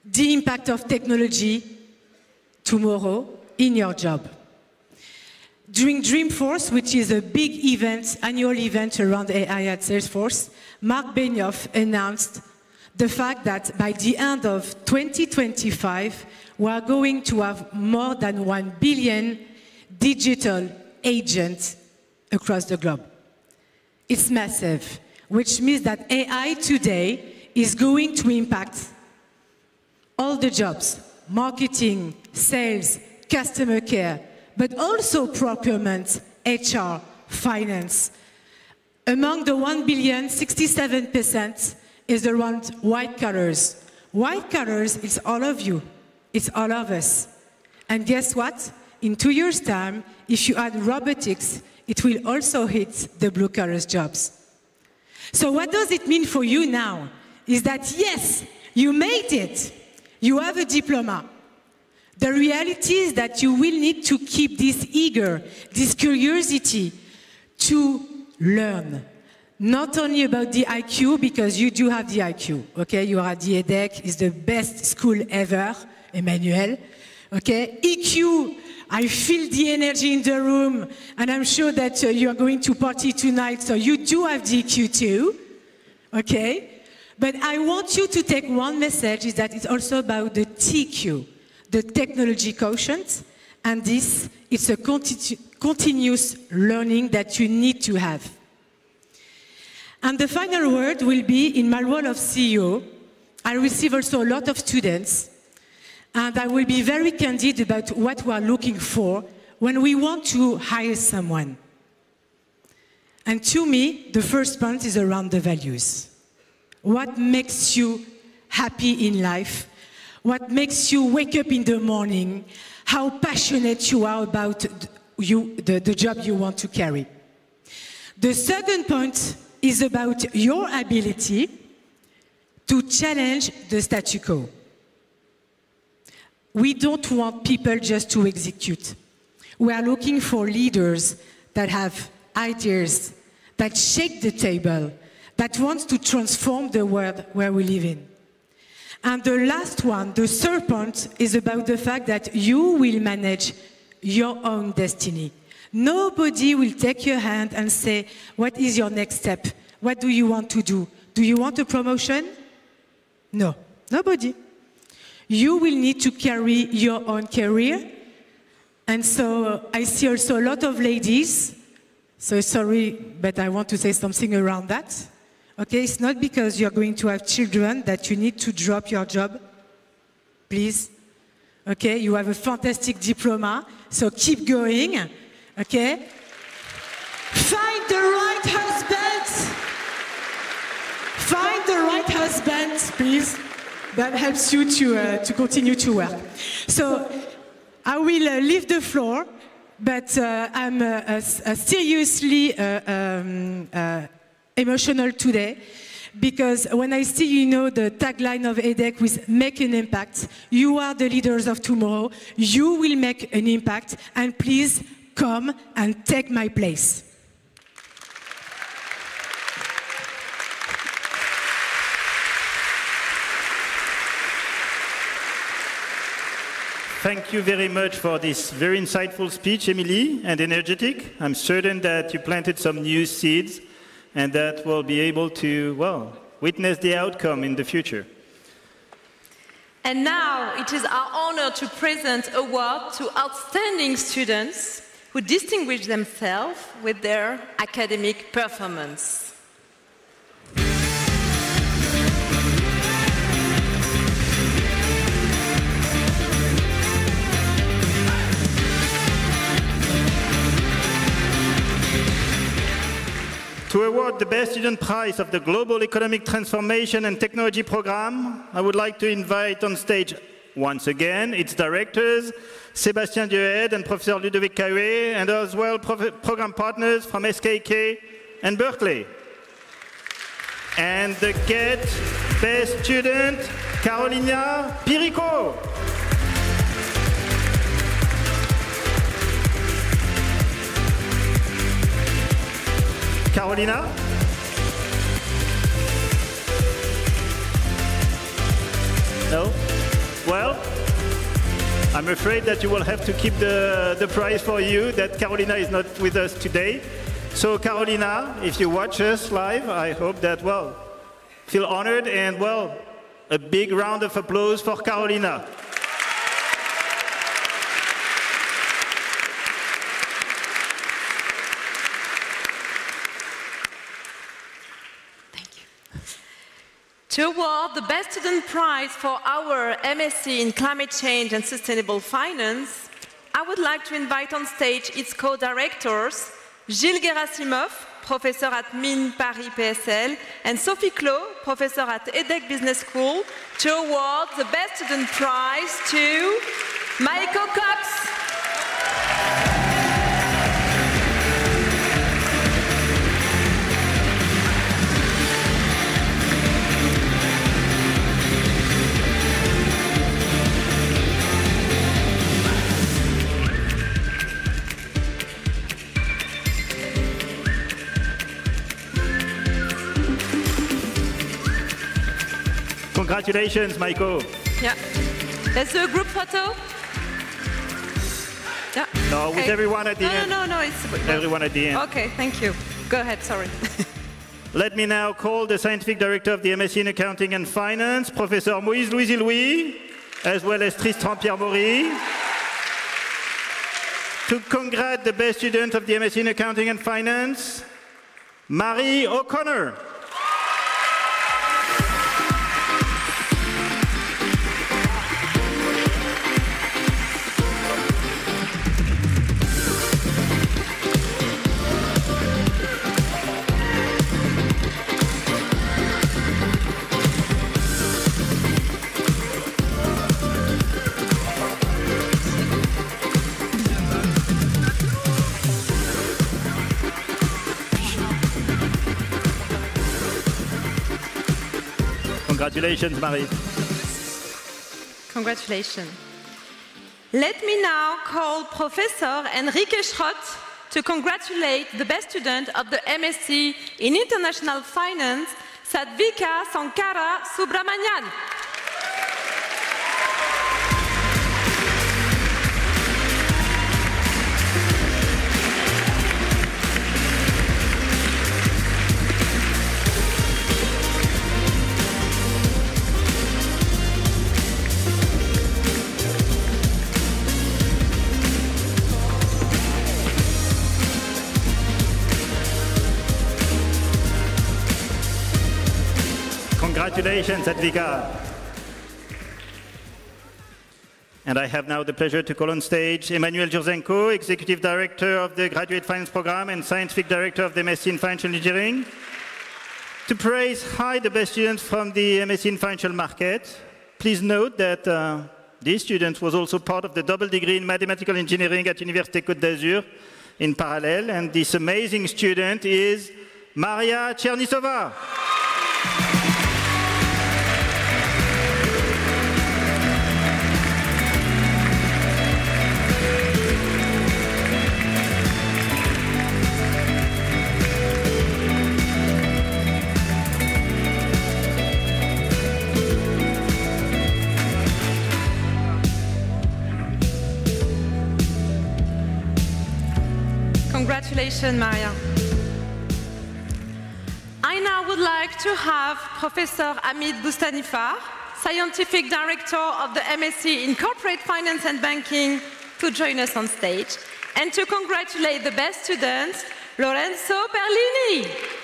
the impact of technology tomorrow in your job. During Dreamforce, which is a big event, annual event around AI at Salesforce, Mark Benioff announced the fact that by the end of 2025, we are going to have more than 1 billion digital agents across the globe. It's massive, which means that AI today is going to impact all the jobs, marketing, sales, customer care, but also procurement, HR, finance. Among the 1 billion, 67% is around white collars. White collars is all of you. It's all of us. And guess what? In 2 years' time, if you add robotics, it will also hit the blue collars jobs. So what does it mean for you now? Is that yes, you made it. You have a diploma. The reality is that you will need to keep this eager, this curiosity to learn. Not only about the IQ, because you do have the IQ, okay? You are at the EDHEC, it's the best school ever, Emmanuel, okay? EQ, I feel the energy in the room, and I'm sure that you are going to party tonight, so you do have the EQ too, okay? But I want you to take one message, is that it's also about the TQ, the technology quotient, and this, it's a continuous learning that you need to have. And the final word will be, in my role of CEO, I receive also a lot of students, and I will be very candid about what we are looking for when we want to hire someone. And to me, the first point is around the values. What makes you happy in life? What makes you wake up in the morning? How passionate you are about the job you want to carry. The second point is about your ability to challenge the statu quo. We don't want people just to execute. We are looking for leaders that have ideas, that shake the table, that want to transform the world where we live in. And the last one, the third point, is about the fact that you will manage your own destiny. Nobody will take your hand and say, what is your next step? What do you want to do? Do you want a promotion? No, nobody. You will need to carry your own career. And so I see also a lot of ladies, so sorry, but I want to say something around that. Okay, it's not because you're going to have children that you need to drop your job, please. Okay, you have a fantastic diploma, so keep going, okay? Find the right husband. Find the right husband, please. That helps you to continue to work. So I will leave the floor, but I'm seriously emotional today, because when I see, you know, the tagline of EDHEC with make an impact, you are the leaders of tomorrow, you will make an impact, and please come and take my place. Thank you very much for this very insightful speech, Emily, and energetic. I'm certain that you planted some new seeds and that we'll be able to, well, witness the outcome in the future. And now it is our honor to present an award to outstanding students who distinguish themselves with their academic performance. To award the Best Student Prize of the Global Economic Transformation and Technology Program, I would like to invite on stage once again its directors, Sébastien Diehed and Professor Ludovic Cahuet, and as well program partners from SKK and Berkeley. And the GET Best Student, Carolina Pirico. Carolina? No? Well, I'm afraid that you will have to keep the prize for you, that Carolina is not with us today. So Carolina, if you watch us live, I hope that, well, feel honored and, well, a big round of applause for Carolina. To award the Best Student Prize for our MSc in Climate Change and Sustainable Finance, I would like to invite on stage its co-directors, Gilles Gerasimov, professor at Mines Paris PSL, and Sophie Clos, professor at EDHEC Business School, to award the Best Student Prize to Michael Cox. Congratulations, Michael. Yeah. Let's do a group photo. Yeah. No, okay. With everyone at the end. No, it's everyone at the end. Okay, thank you. Go ahead, sorry. Let me now call the Scientific Director of the MSc in Accounting and Finance, Professor Moïse Louis, as well as Tristan Pierre-Maury, to congratulate the best student of the MSc in Accounting and Finance, Marie O'Connor. Congratulations, Marie. Congratulations. Let me now call Professor Enrique Schrott to congratulate the best student of the MSc in International Finance, Sadvika Sankara Subramanian. Congratulations, Advika. And I have now the pleasure to call on stage Emmanuel Jurzenko, Executive Director of the Graduate Finance Program and Scientific Director of the MSc in Financial Engineering, to praise high the best students from the MSc in Financial Market. Please note that this student was also part of the double degree in Mathematical Engineering at Université Côte d'Azur in parallel, and this amazing student is Maria Chernisova. Congratulations, Maria. I now would like to have Professor Hamid Boustanifar, Scientific Director of the MSc in Corporate Finance and Banking, to join us on stage, and to congratulate the best students, Lorenzo Perlini.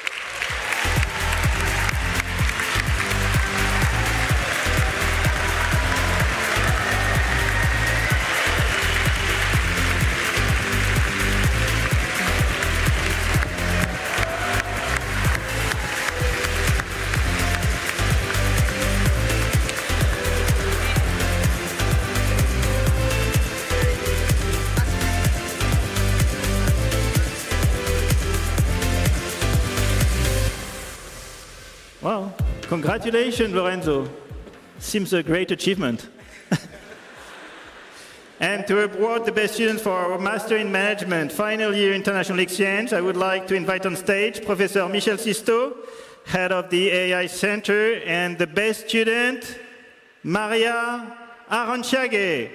Well, congratulations, Lorenzo. Seems a great achievement. And to award the best students for our Master in Management Final Year International Exchange, I would like to invite on stage Professor Michel Sisto, Head of the AI Center, and the best student, Maria Aranciage.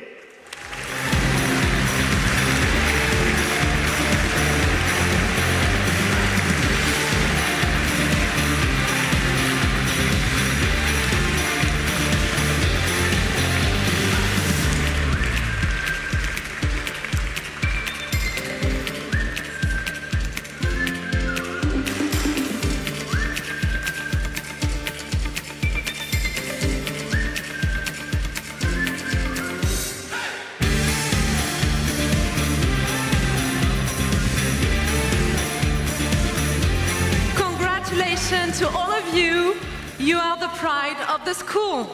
You are the pride of the school.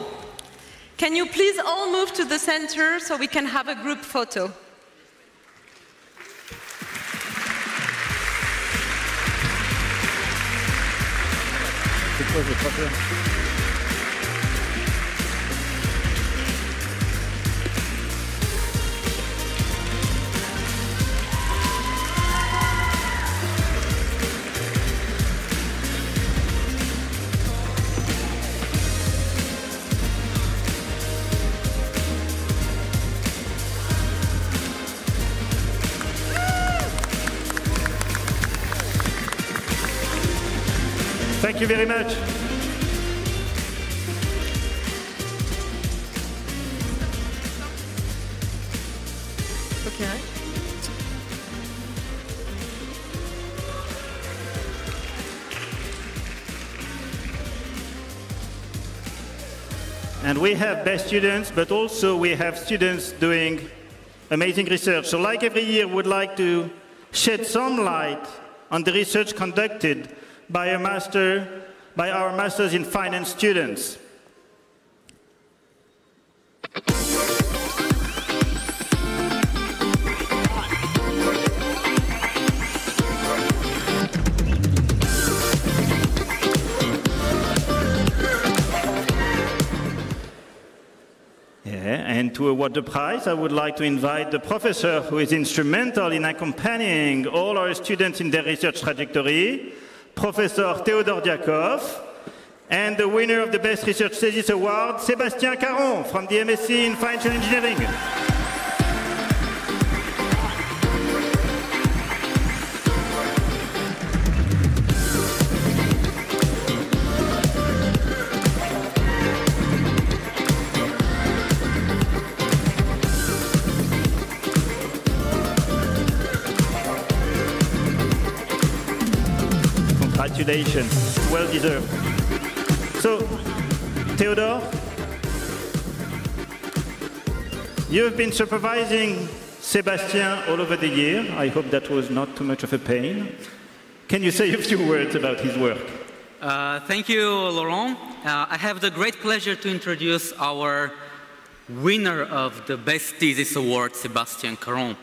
Can you please all move to the center so we can have a group photo? Thank you very much. Okay. And we have best students, but also we have students doing amazing research. So like every year, we would like to shed some light on the research conducted by our Masters in Finance students. And to award the prize, I would like to invite the professor who is instrumental in accompanying all our students in their research trajectory, Professor Théodore Diakov, and the winner of the Best Research Thesis Award, Sébastien Caron from the MSc in Financial Engineering. Congratulations, well deserved. So, Theodore, you've been supervising Sébastien all over the year. I hope that was not too much of a pain. Can you say a few words about his work? Thank you, Laurent. I have the great pleasure to introduce our winner of the Best Thesis Award, Sébastien Caron.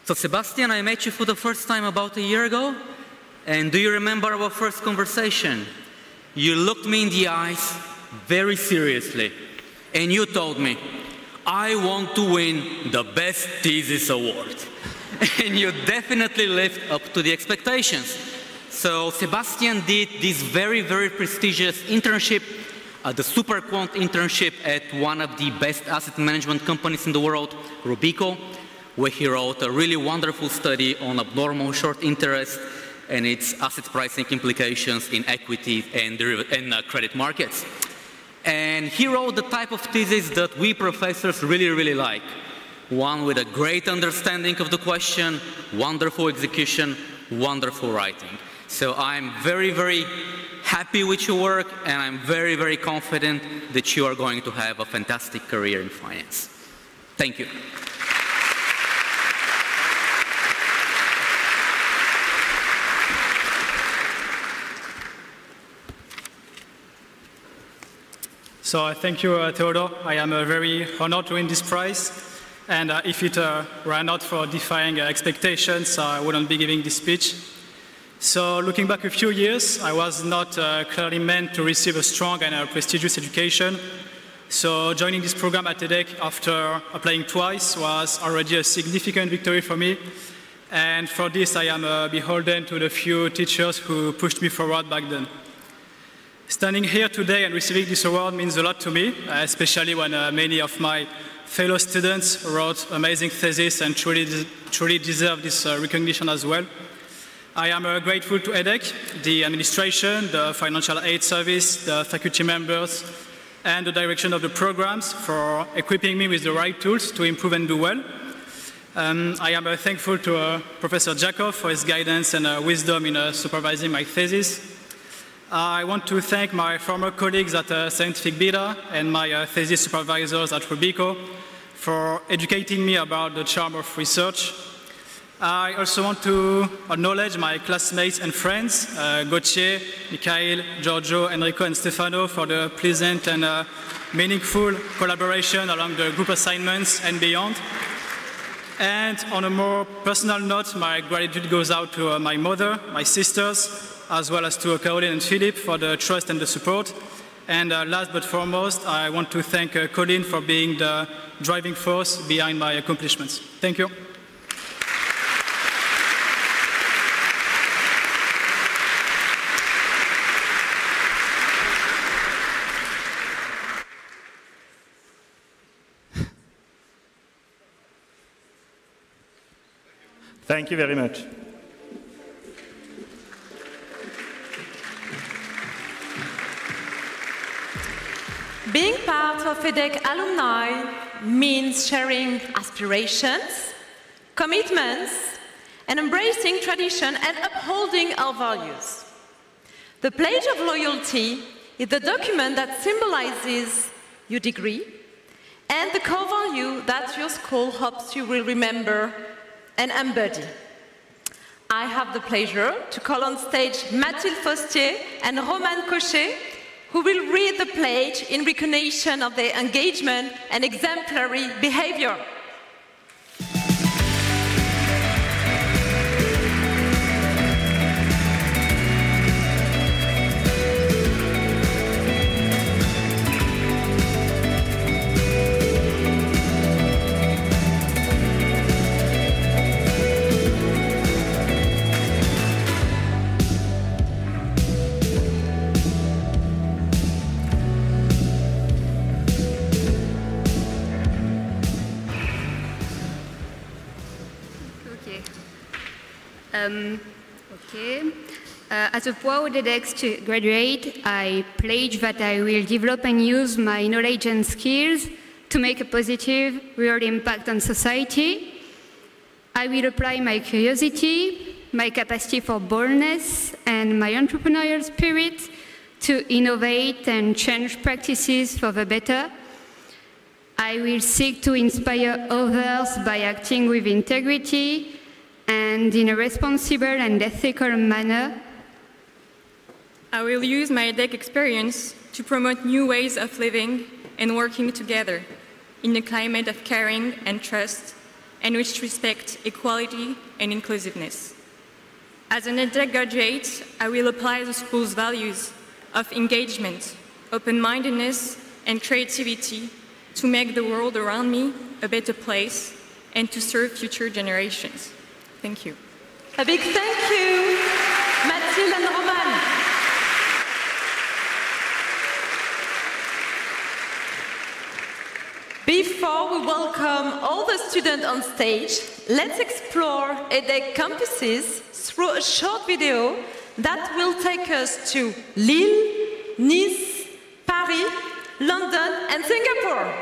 So, Sébastien, I met you for the first time about a year ago. And do you remember our first conversation? You looked me in the eyes very seriously, and you told me, I want to win the Best Thesis Award. And you definitely lived up to the expectations. So Sébastien did this very, very prestigious internship, the Super Quant internship at one of the best asset management companies in the world, Robeco, where he wrote a really wonderful study on abnormal short interest and its asset pricing implications in equity and credit markets. And he wrote the type of thesis that we professors really, really like. One with a great understanding of the question, wonderful execution, wonderful writing. So I'm very, very happy with your work, and I'm very, very confident that you are going to have a fantastic career in finance. Thank you. So thank you, Theodore. I am very honored to win this prize. And if it were not for defying expectations, I wouldn't be giving this speech. So looking back a few years, I was not clearly meant to receive a strong and prestigious education. So joining this program at EDHEC after applying twice was already a significant victory for me. And for this, I am beholden to the few teachers who pushed me forward back then. Standing here today and receiving this award means a lot to me, especially when many of my fellow students wrote amazing theses and truly deserve this recognition as well. I am grateful to EDHEC, the administration, the financial aid service, the faculty members, and the direction of the programs for equipping me with the right tools to improve and do well. I am thankful to Professor Diakov for his guidance and wisdom in supervising my thesis. I want to thank my former colleagues at Scientific Beta and my thesis supervisors at Robeco for educating me about the charm of research. I also want to acknowledge my classmates and friends, Gauthier, Mikhail, Giorgio, Enrico, and Stefano, for the pleasant and meaningful collaboration along the group assignments and beyond. And on a more personal note, my gratitude goes out to my mother, my sisters, as well as to Caroline and Philippe for the trust and the support. And last but foremost, I want to thank Colin for being the driving force behind my accomplishments. Thank you. Thank you very much. Being part of EDHEC alumni means sharing aspirations, commitments, and embracing tradition and upholding our values. The Pledge of Loyalty is the document that symbolizes your degree and the core value that your school hopes you will remember and embody. I have the pleasure to call on stage Mathilde Fostier and Roman Cochet, who will read the pledge in recognition of their engagement and exemplary behavior. As a proud EDHEC graduate, I pledge that I will develop and use my knowledge and skills to make a positive, real impact on society. I will apply my curiosity, my capacity for boldness, and my entrepreneurial spirit to innovate and change practices for the better. I will seek to inspire others by acting with integrity and in a responsible and ethical manner. I will use my EDHEC experience to promote new ways of living and working together in a climate of caring and trust, and which respect equality and inclusiveness. As an EDHEC graduate, I will apply the school's values of engagement, open-mindedness, and creativity to make the world around me a better place and to serve future generations. Thank you. A big thank you, Mathilde and Roman. Before we welcome all the students on stage, let's explore EDHEC campuses through a short video that will take us to Lille, Nice, Paris, London, and Singapore.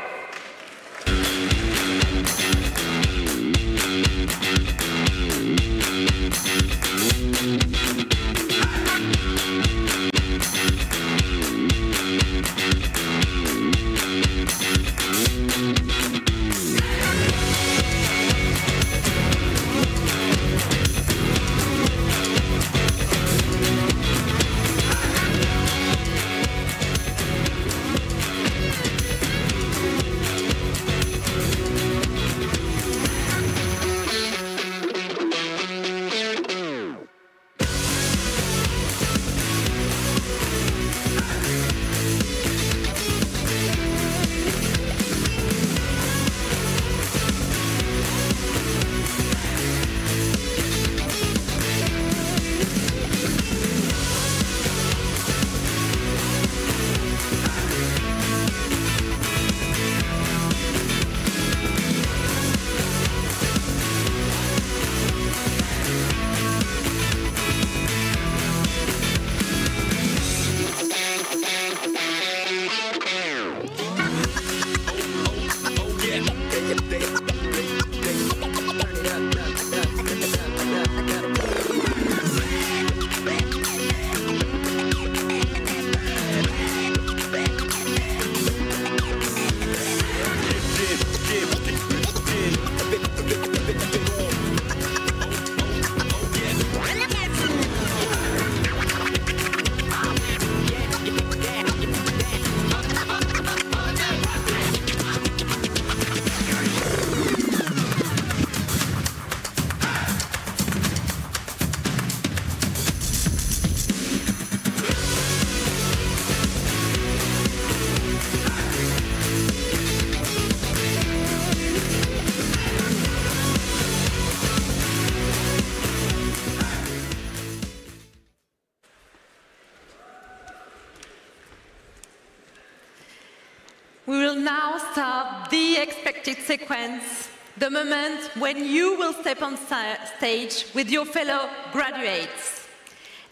we will now start the expected sequence, the moment when you will step on stage with your fellow graduates.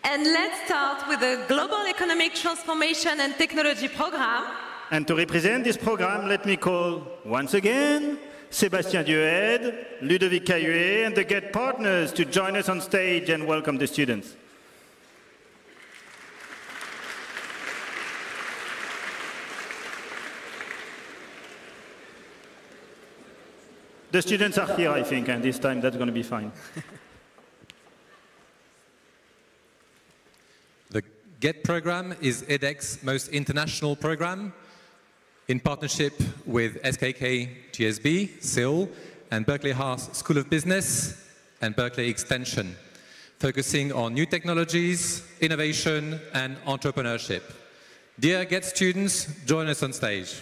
And let's start with the Global Economic Transformation and Technology Program. And to represent this program, let me call once again Sébastien Dieudède, Ludovic Cahuet, and the GET partners to join us on stage and welcome the students. The students are here, I think, and this time that's going to be fine. The GET program is EDHEC's most international program in partnership with SKK GSB, Seoul, and Berkeley Haas School of Business and Berkeley Extension, focusing on new technologies, innovation, and entrepreneurship. Dear GET students, join us on stage.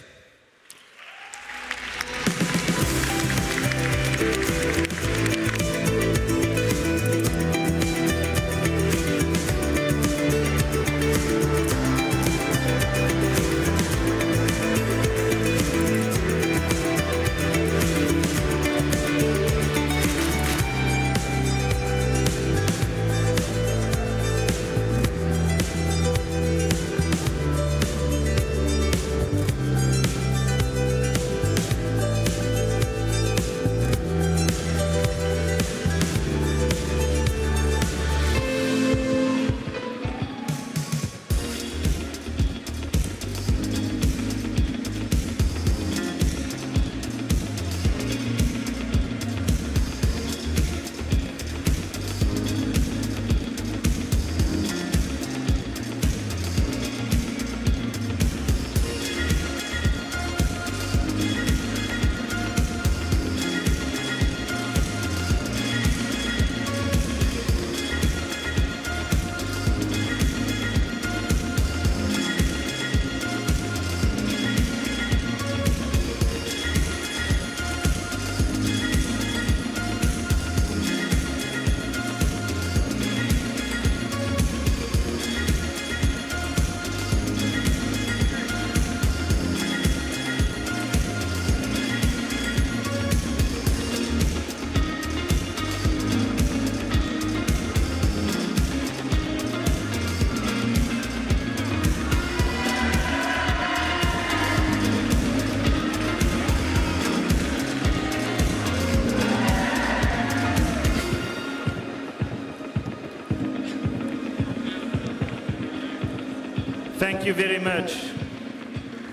Thank you very much.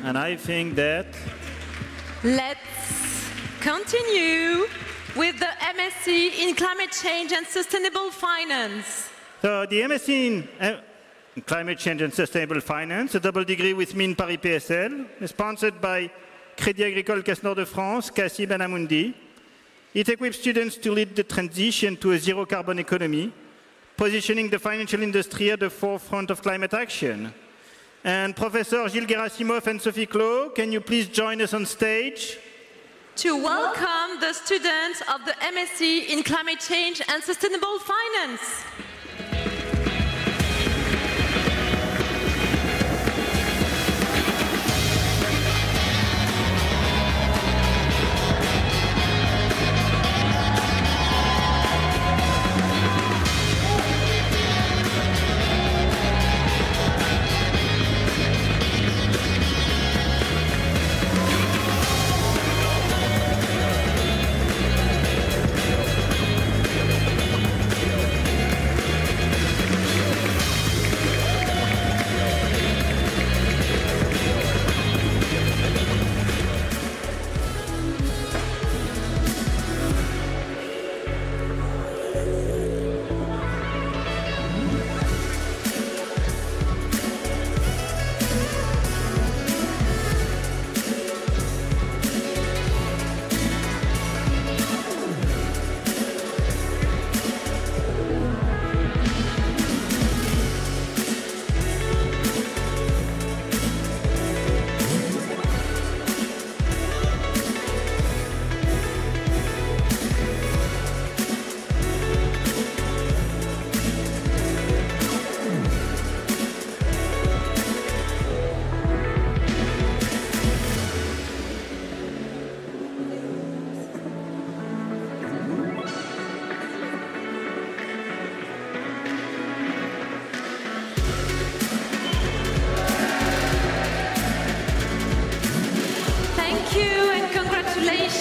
And I think that... Let's continue with the MSc in Climate Change and Sustainable Finance. So the MSc in Climate Change and Sustainable Finance, a double degree with me in Paris PSL, is sponsored by Crédit Agricole Caisse Nord de France, CACIB and Amundi. It equips students to lead the transition to a zero-carbon economy, positioning the financial industry at the forefront of climate action. And Professor Gilles Gerasimov and Sophie Clos, can you please join us on stage? To welcome the students of the MSc in Climate Change and Sustainable Finance.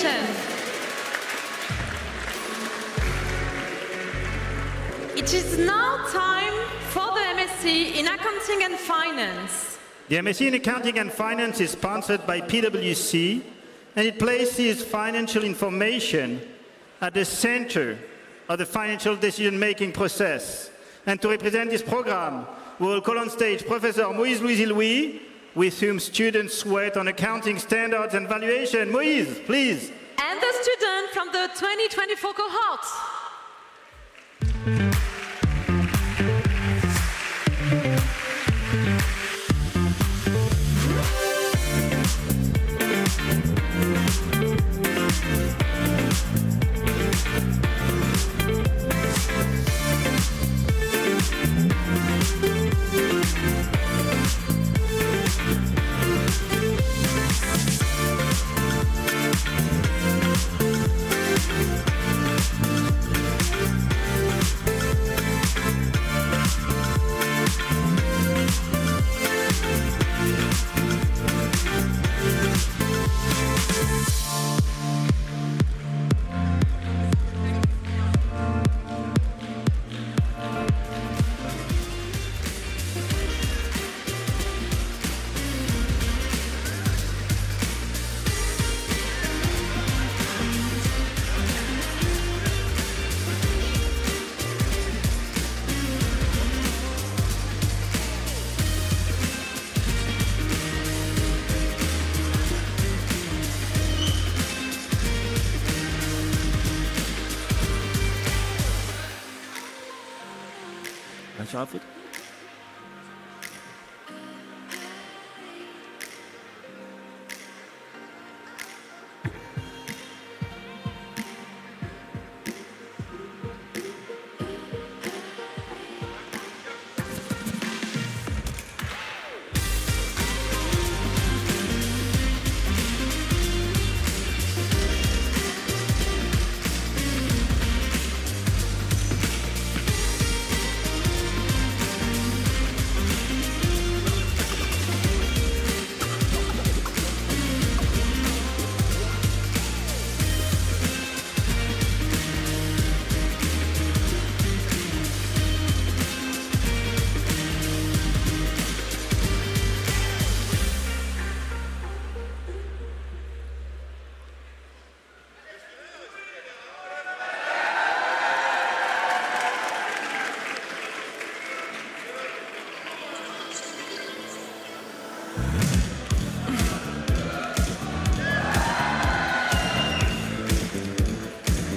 Congratulations. It is now time for the MSc in Accounting and Finance. The MSc in Accounting and Finance is sponsored by PwC, and it places financial information at the center of the financial decision-making process. And to represent this program, we will call on stage Professor Moïse Louis, with whom students sweat on accounting standards and valuation. Moïse, please. And the student from the 2024 cohort.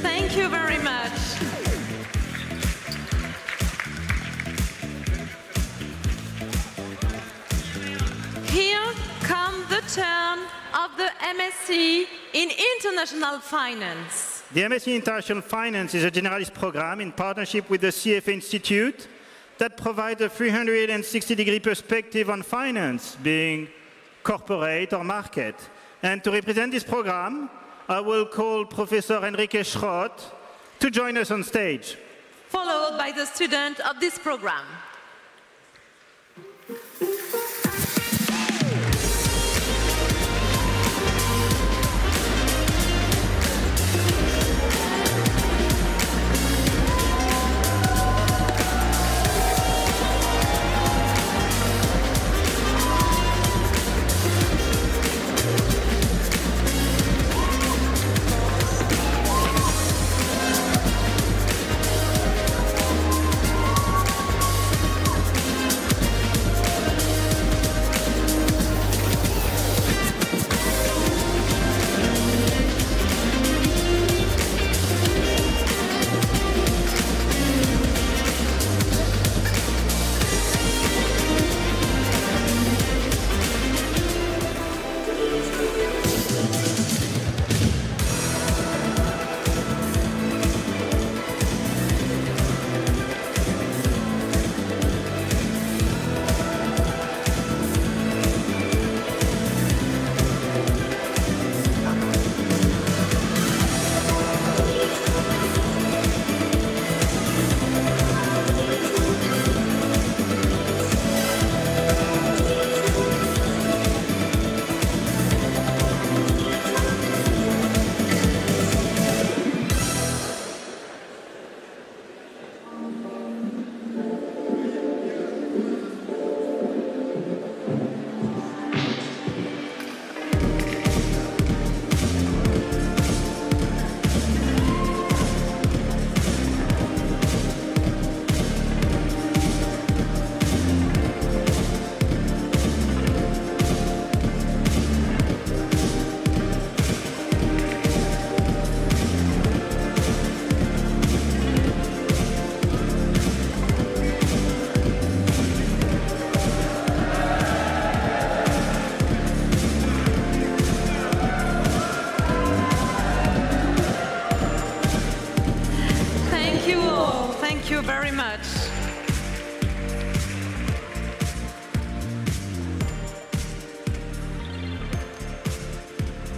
Thank you very much. Here comes the turn of the MSc in International Finance. The MSc in International Finance is a generalist program in partnership with the CFA Institute that provides a 360-degree perspective on finance, being corporate or market. And to represent this program, I will call Professor Enrique Schrott to join us on stage. Followed by the student of this program.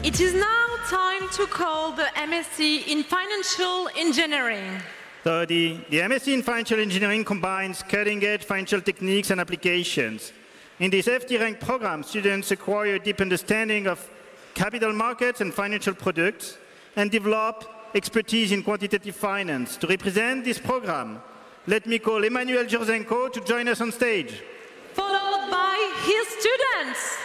It is now time to call the MSc in Financial Engineering. So the MSc in Financial Engineering combines cutting-edge financial techniques and applications. In this FT-ranked program, students acquire a deep understanding of capital markets and financial products and develop expertise in quantitative finance. To represent this program, let me call Emmanuel Jurzenko to join us on stage. Followed by his students.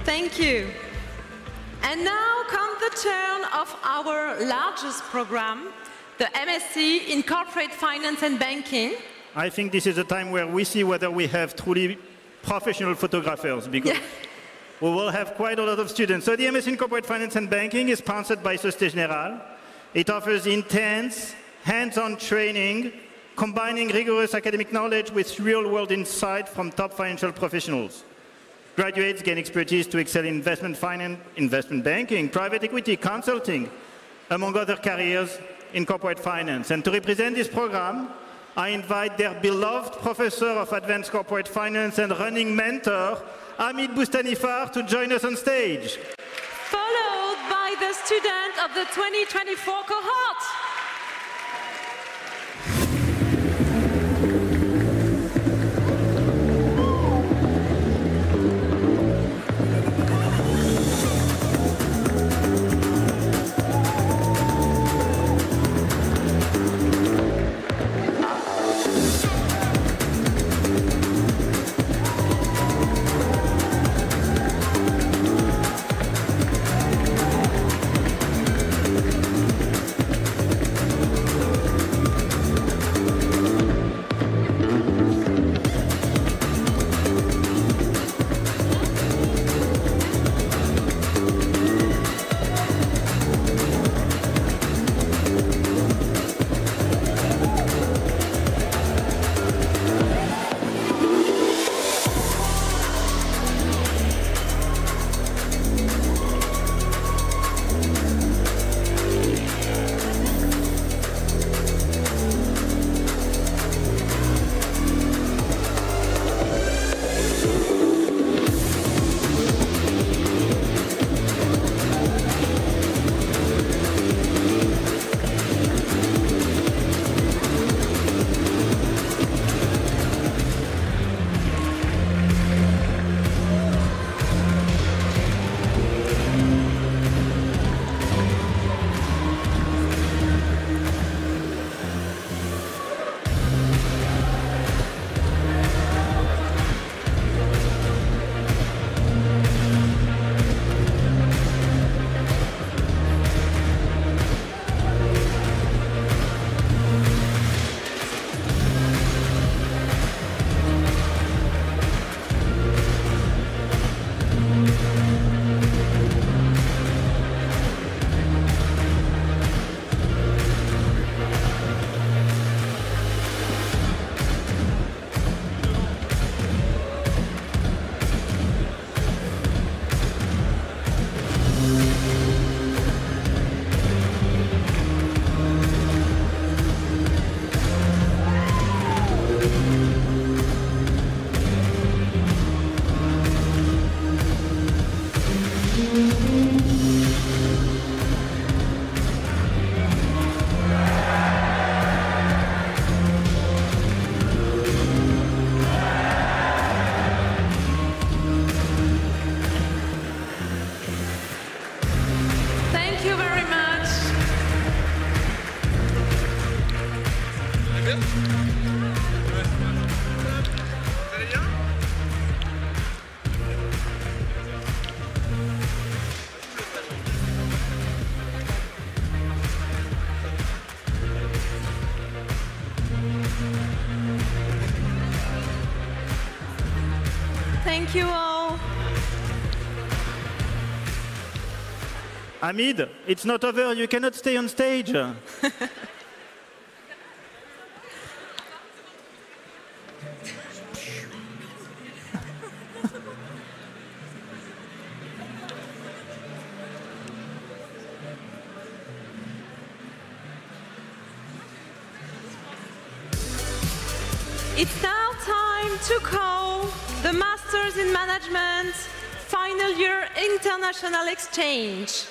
Thank you. And now comes the turn of our largest program, the MSc in Corporate Finance and Banking. I think this is a time where we see whether we have truly professional photographers, because we will have quite a lot of students. So the MSc in Corporate Finance and Banking is sponsored by Société Générale. It offers intense, hands-on training, combining rigorous academic knowledge with real-world insight from top financial professionals. Graduates gain expertise to excel in investment finance, investment banking, private equity, consulting, among other careers in corporate finance. And to represent this program, I invite their beloved professor of advanced corporate finance and running mentor, Hamid Boustanifar, to join us on stage. Followed by the student of the 2024 cohort. Thank you all. Hamid, it's not over. You cannot stay on stage. It's now time to call the Masters in Management Final Year International Exchange.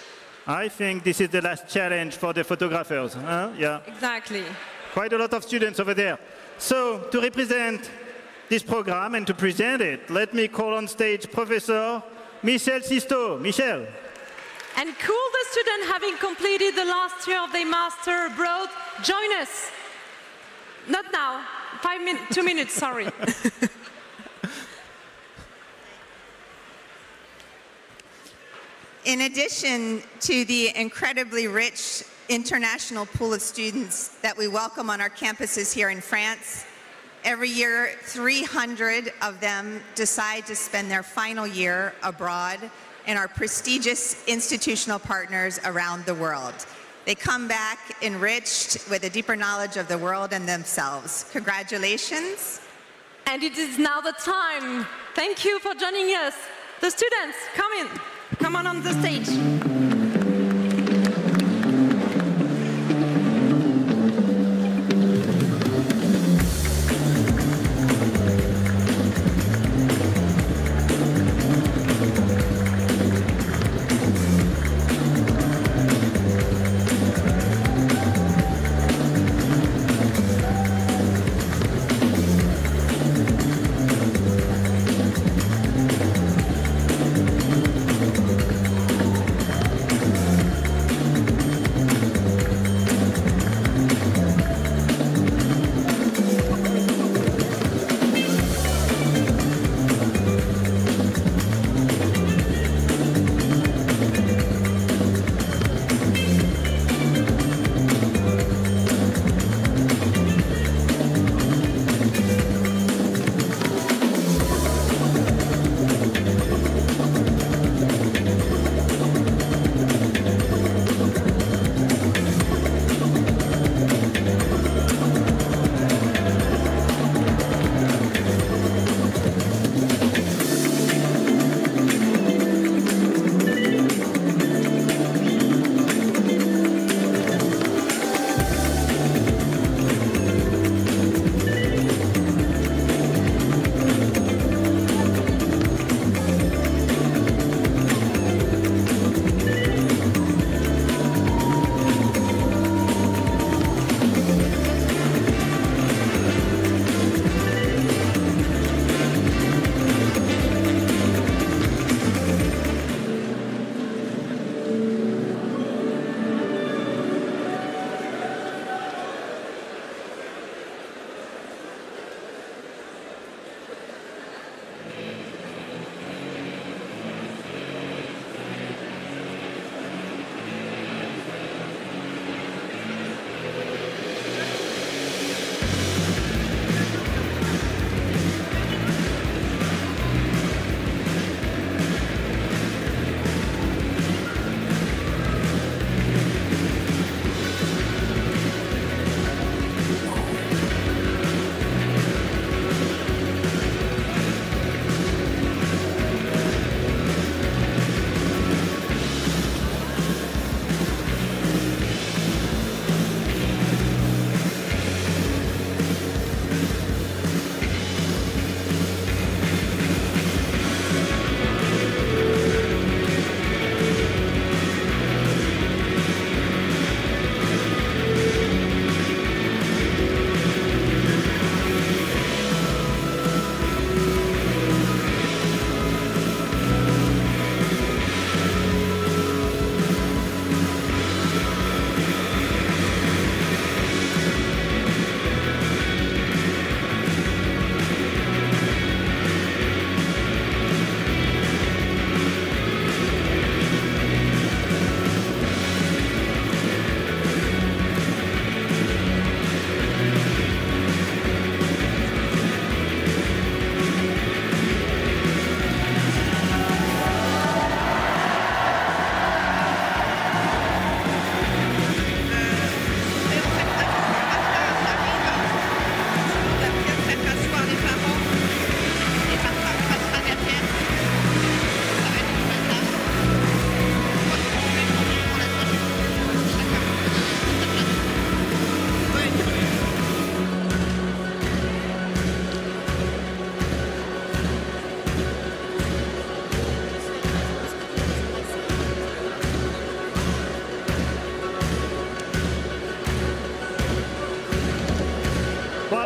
I think this is the last challenge for the photographers. Huh? Yeah. Exactly. Quite a lot of students over there. So, to represent this program and to present it, let me call on stage Professor Michel Sisto. Michel. And could the student having completed the last year of their master abroad join us? Not now. 2 minutes, sorry. In addition to the incredibly rich international pool of students that we welcome on our campuses here in France, every year 300 of them decide to spend their final year abroad in our prestigious institutional partners around the world. They come back enriched with a deeper knowledge of the world and themselves. Congratulations. And it is now the time. Thank you for joining us. The students, come in. Come on the stage.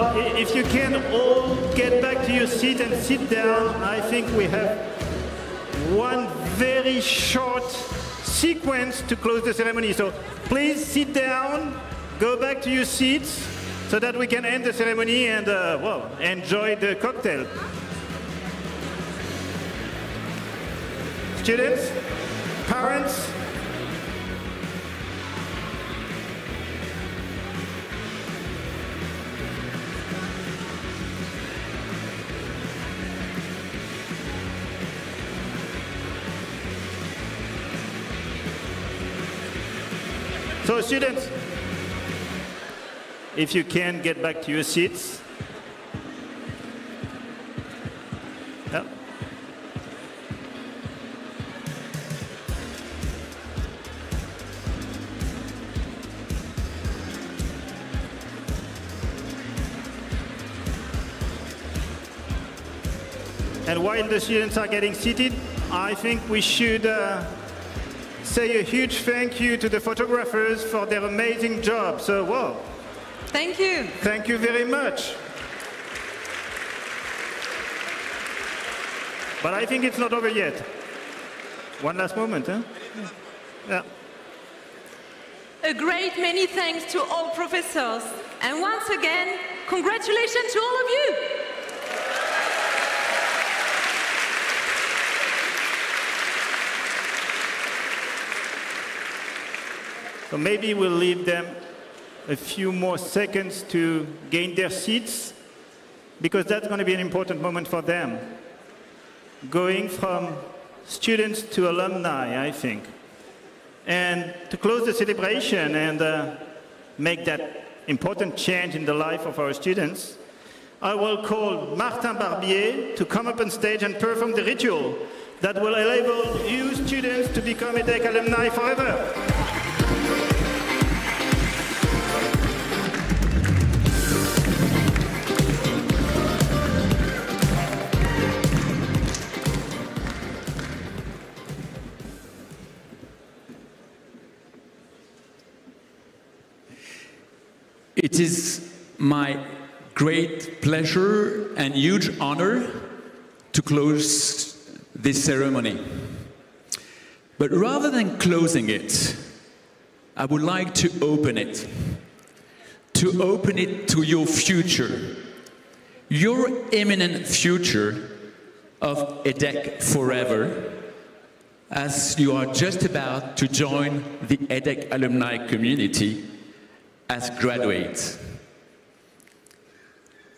Well, if you can all get back to your seat and sit down, I think we have one very short sequence to close the ceremony. So please sit down, go back to your seats so that we can end the ceremony and, well, enjoy the cocktail. Students, parents, so students, if you can get back to your seats. Yeah. And while the students are getting seated, I think we should say a huge thank you to the photographers for their amazing job. So, wow. Thank you. Thank you very much. But I think it's not over yet. One last moment, huh? Yeah. A great many thanks to all professors. And once again, congratulations to all of you. So maybe we'll leave them a few more seconds to gain their seats, because that's going to be an important moment for them. Going from students to alumni, I think. And to close the celebration and make that important change in the life of our students, I will call Martin Barbier to come up on stage and perform the ritual that will enable you students to become EDHEC alumni forever. It is my great pleasure and huge honor to close this ceremony. But rather than closing it, I would like to open it to your future, your imminent future of EDHEC forever, as you are just about to join the EDHEC alumni community as graduates.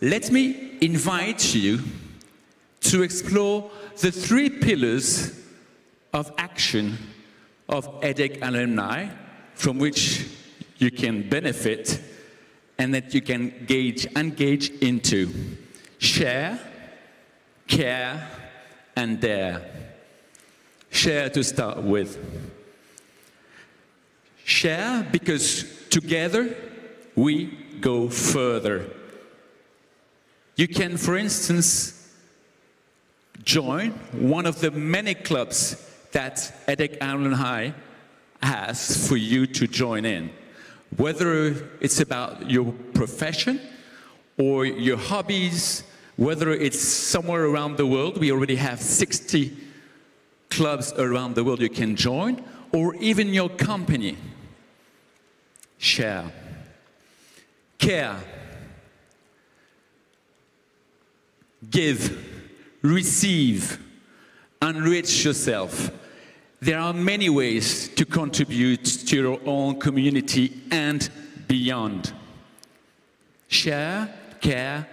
Let me invite you to explore the 3 pillars of action of EDHEC alumni from which you can benefit and that you can engage into. Share, care, and dare. Share to start with. Share because together we go further. You can, for instance, join one of the many clubs that EDHEC alumni has for you to join in. Whether it's about your profession or your hobbies, whether it's somewhere around the world, we already have 60 clubs around the world you can join, or even your company. Share. Care. Give. Receive. Enrich yourself. There are many ways to contribute to your own community and beyond. Share, care,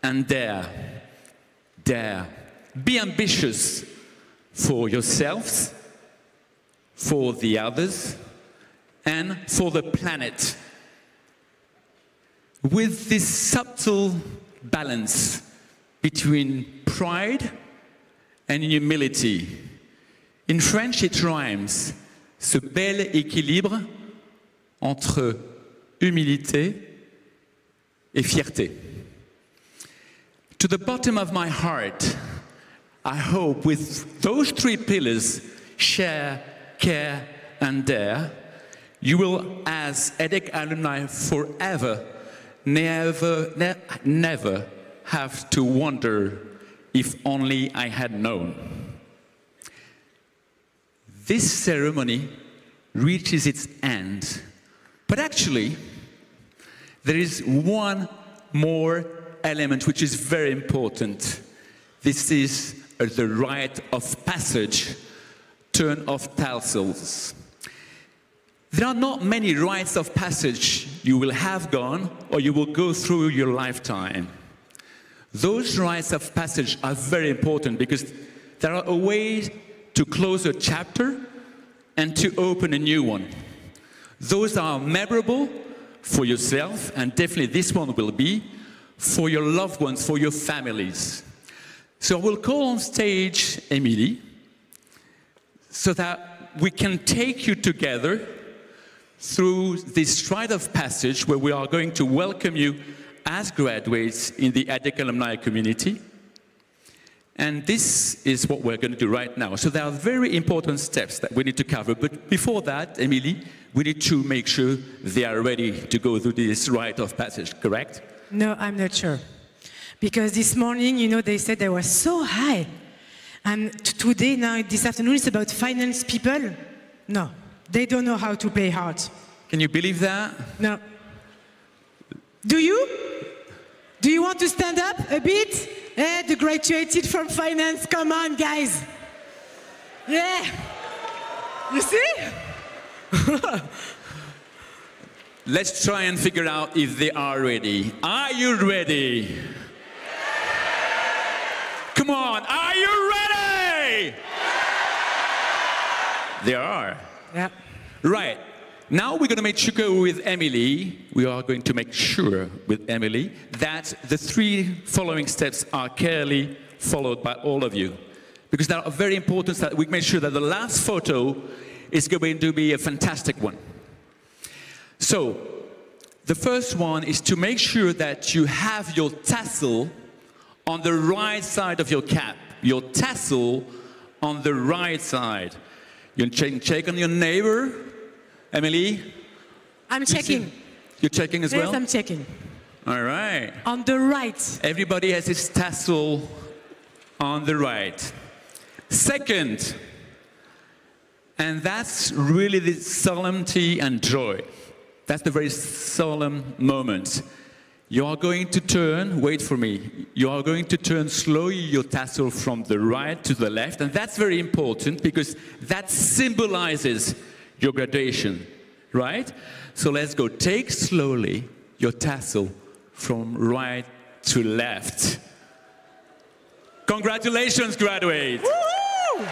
and dare. Dare. Be ambitious for yourselves, for the others, and for the planet. With this subtle balance between pride and humility. In French it rhymes, ce bel équilibre entre humilité et fierté. To the bottom of my heart, I hope with those 3 pillars, share, care, and dare, you will, as EDHEC alumni forever, never have to wonder if only I had known. This ceremony reaches its end, but actually, there is one more element which is very important. This is the rite of passage, turn of tassels. There are not many rites of passage you will have gone or you will go through your lifetime. Those rites of passage are very important because there are a way to close a chapter and to open a new one. Those are memorable for yourself, and definitely this one will be for your loved ones, for your families. So I will call on stage Emily so that we can take you together through this rite of passage where we are going to welcome you as graduates in the EDHEC alumni community. And this is what we're going to do right now. So there are very important steps that we need to cover. But before that, Emily, we need to make sure they are ready to go through this rite of passage, correct? No, I'm not sure. Because this morning, you know, they said they were so high. And today, now, this afternoon, it's about finance people. No, they don't know how to play hard. Can you believe that? No. Do you? Do you want to stand up a bit? Eh, the graduated from finance, come on, guys. Yeah. You see? Let's try and figure out if they are ready. Are you ready? Come on, are you ready? They are. Yeah. Right. Now we're going to make sure with Emily, we are going to make sure with Emily that the 3 following steps are carefully followed by all of you. Because they are very important that we make sure that the last photo is going to be a fantastic one. So, the first one is to make sure that you have your tassel on the right side of your cap. Your tassel on the right side. You can check on your neighbor. Emily? I'm checking. You're checking as well? Yes, I'm checking. All right. On the right. Everybody has his tassel on the right. Second, and that's really the solemnity and joy. That's the very solemn moment. You are going to turn, wait for me, you are going to turn slowly your tassel from the right to the left, and that's very important because that symbolizes your graduation, right? So let's go. Take slowly your tassel from right to left. Congratulations, graduates. Woo-hoo!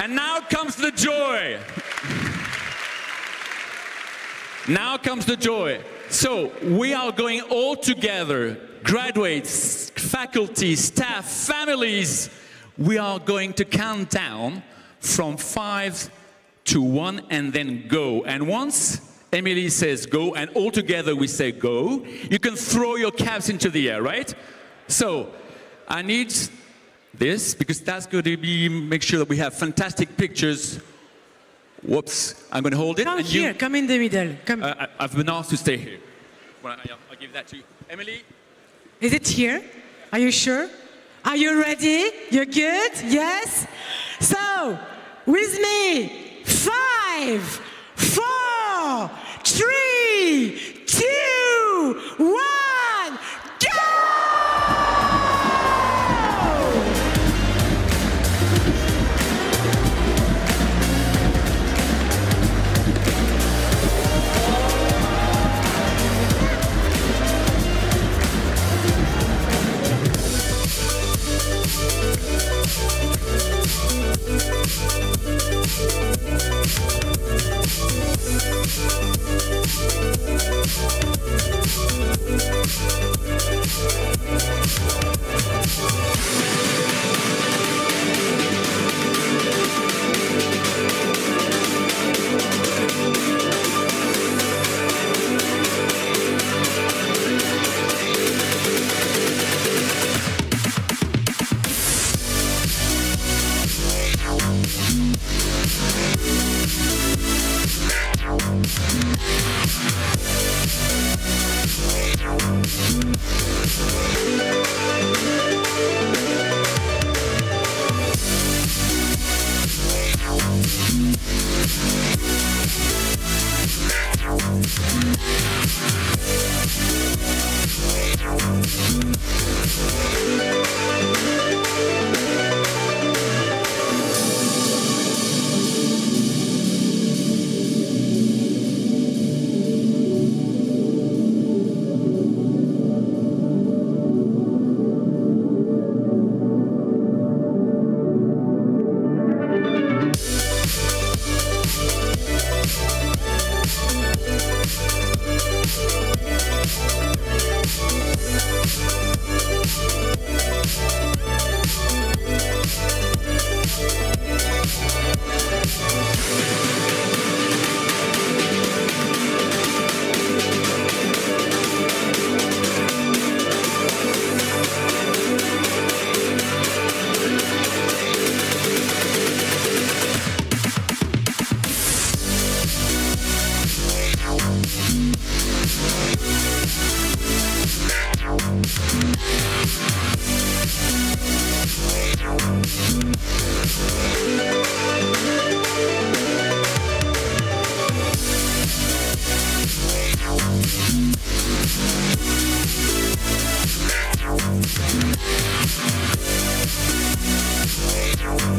And now comes the joy. Now comes the joy. So we are going all together, graduates, faculty, staff, families. We are going to count down from 5 to 1 and then go. And once Emily says go, and all together we say go, you can throw your caps into the air, right? So I need this because that's going to be, make sure that we have fantastic pictures. Whoops, I'm going to hold it. Come and here, come in the middle. Come. I've been asked to stay here. Well, I'll give that to you. Emily? Is it here? Are you sure? Are you ready? You're good? Yes? So, with me, 5, 4, 3, 2, 1, go!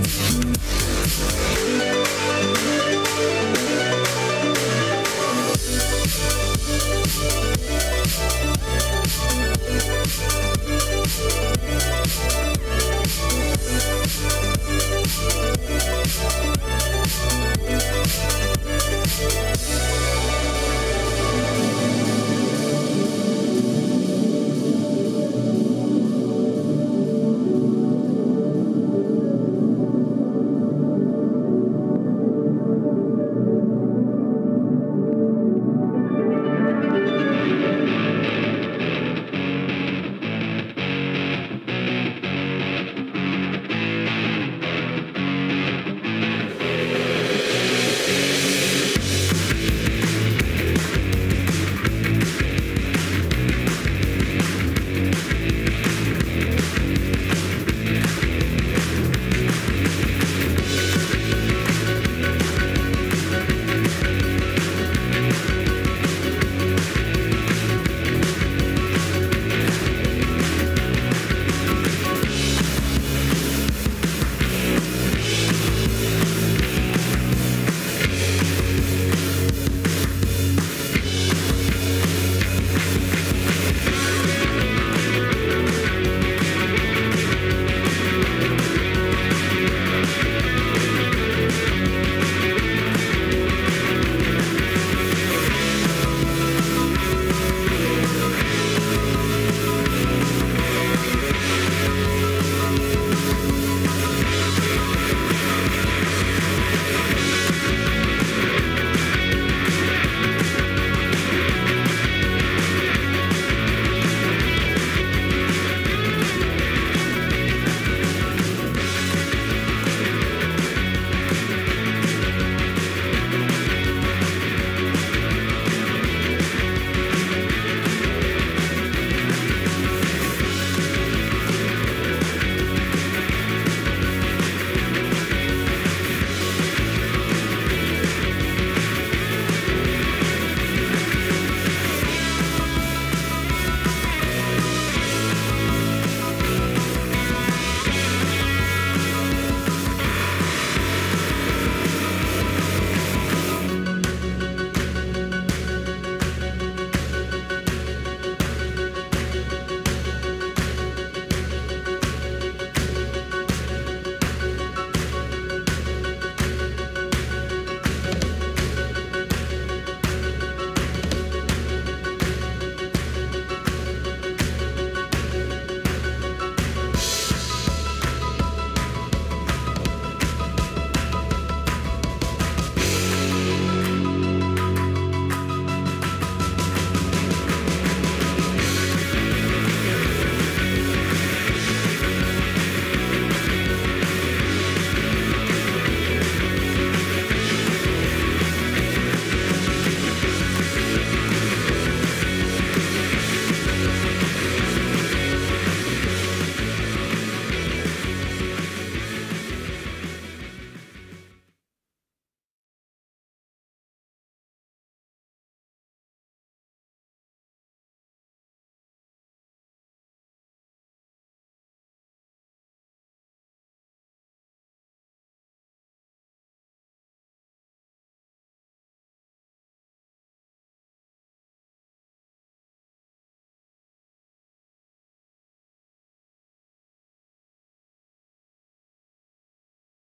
you.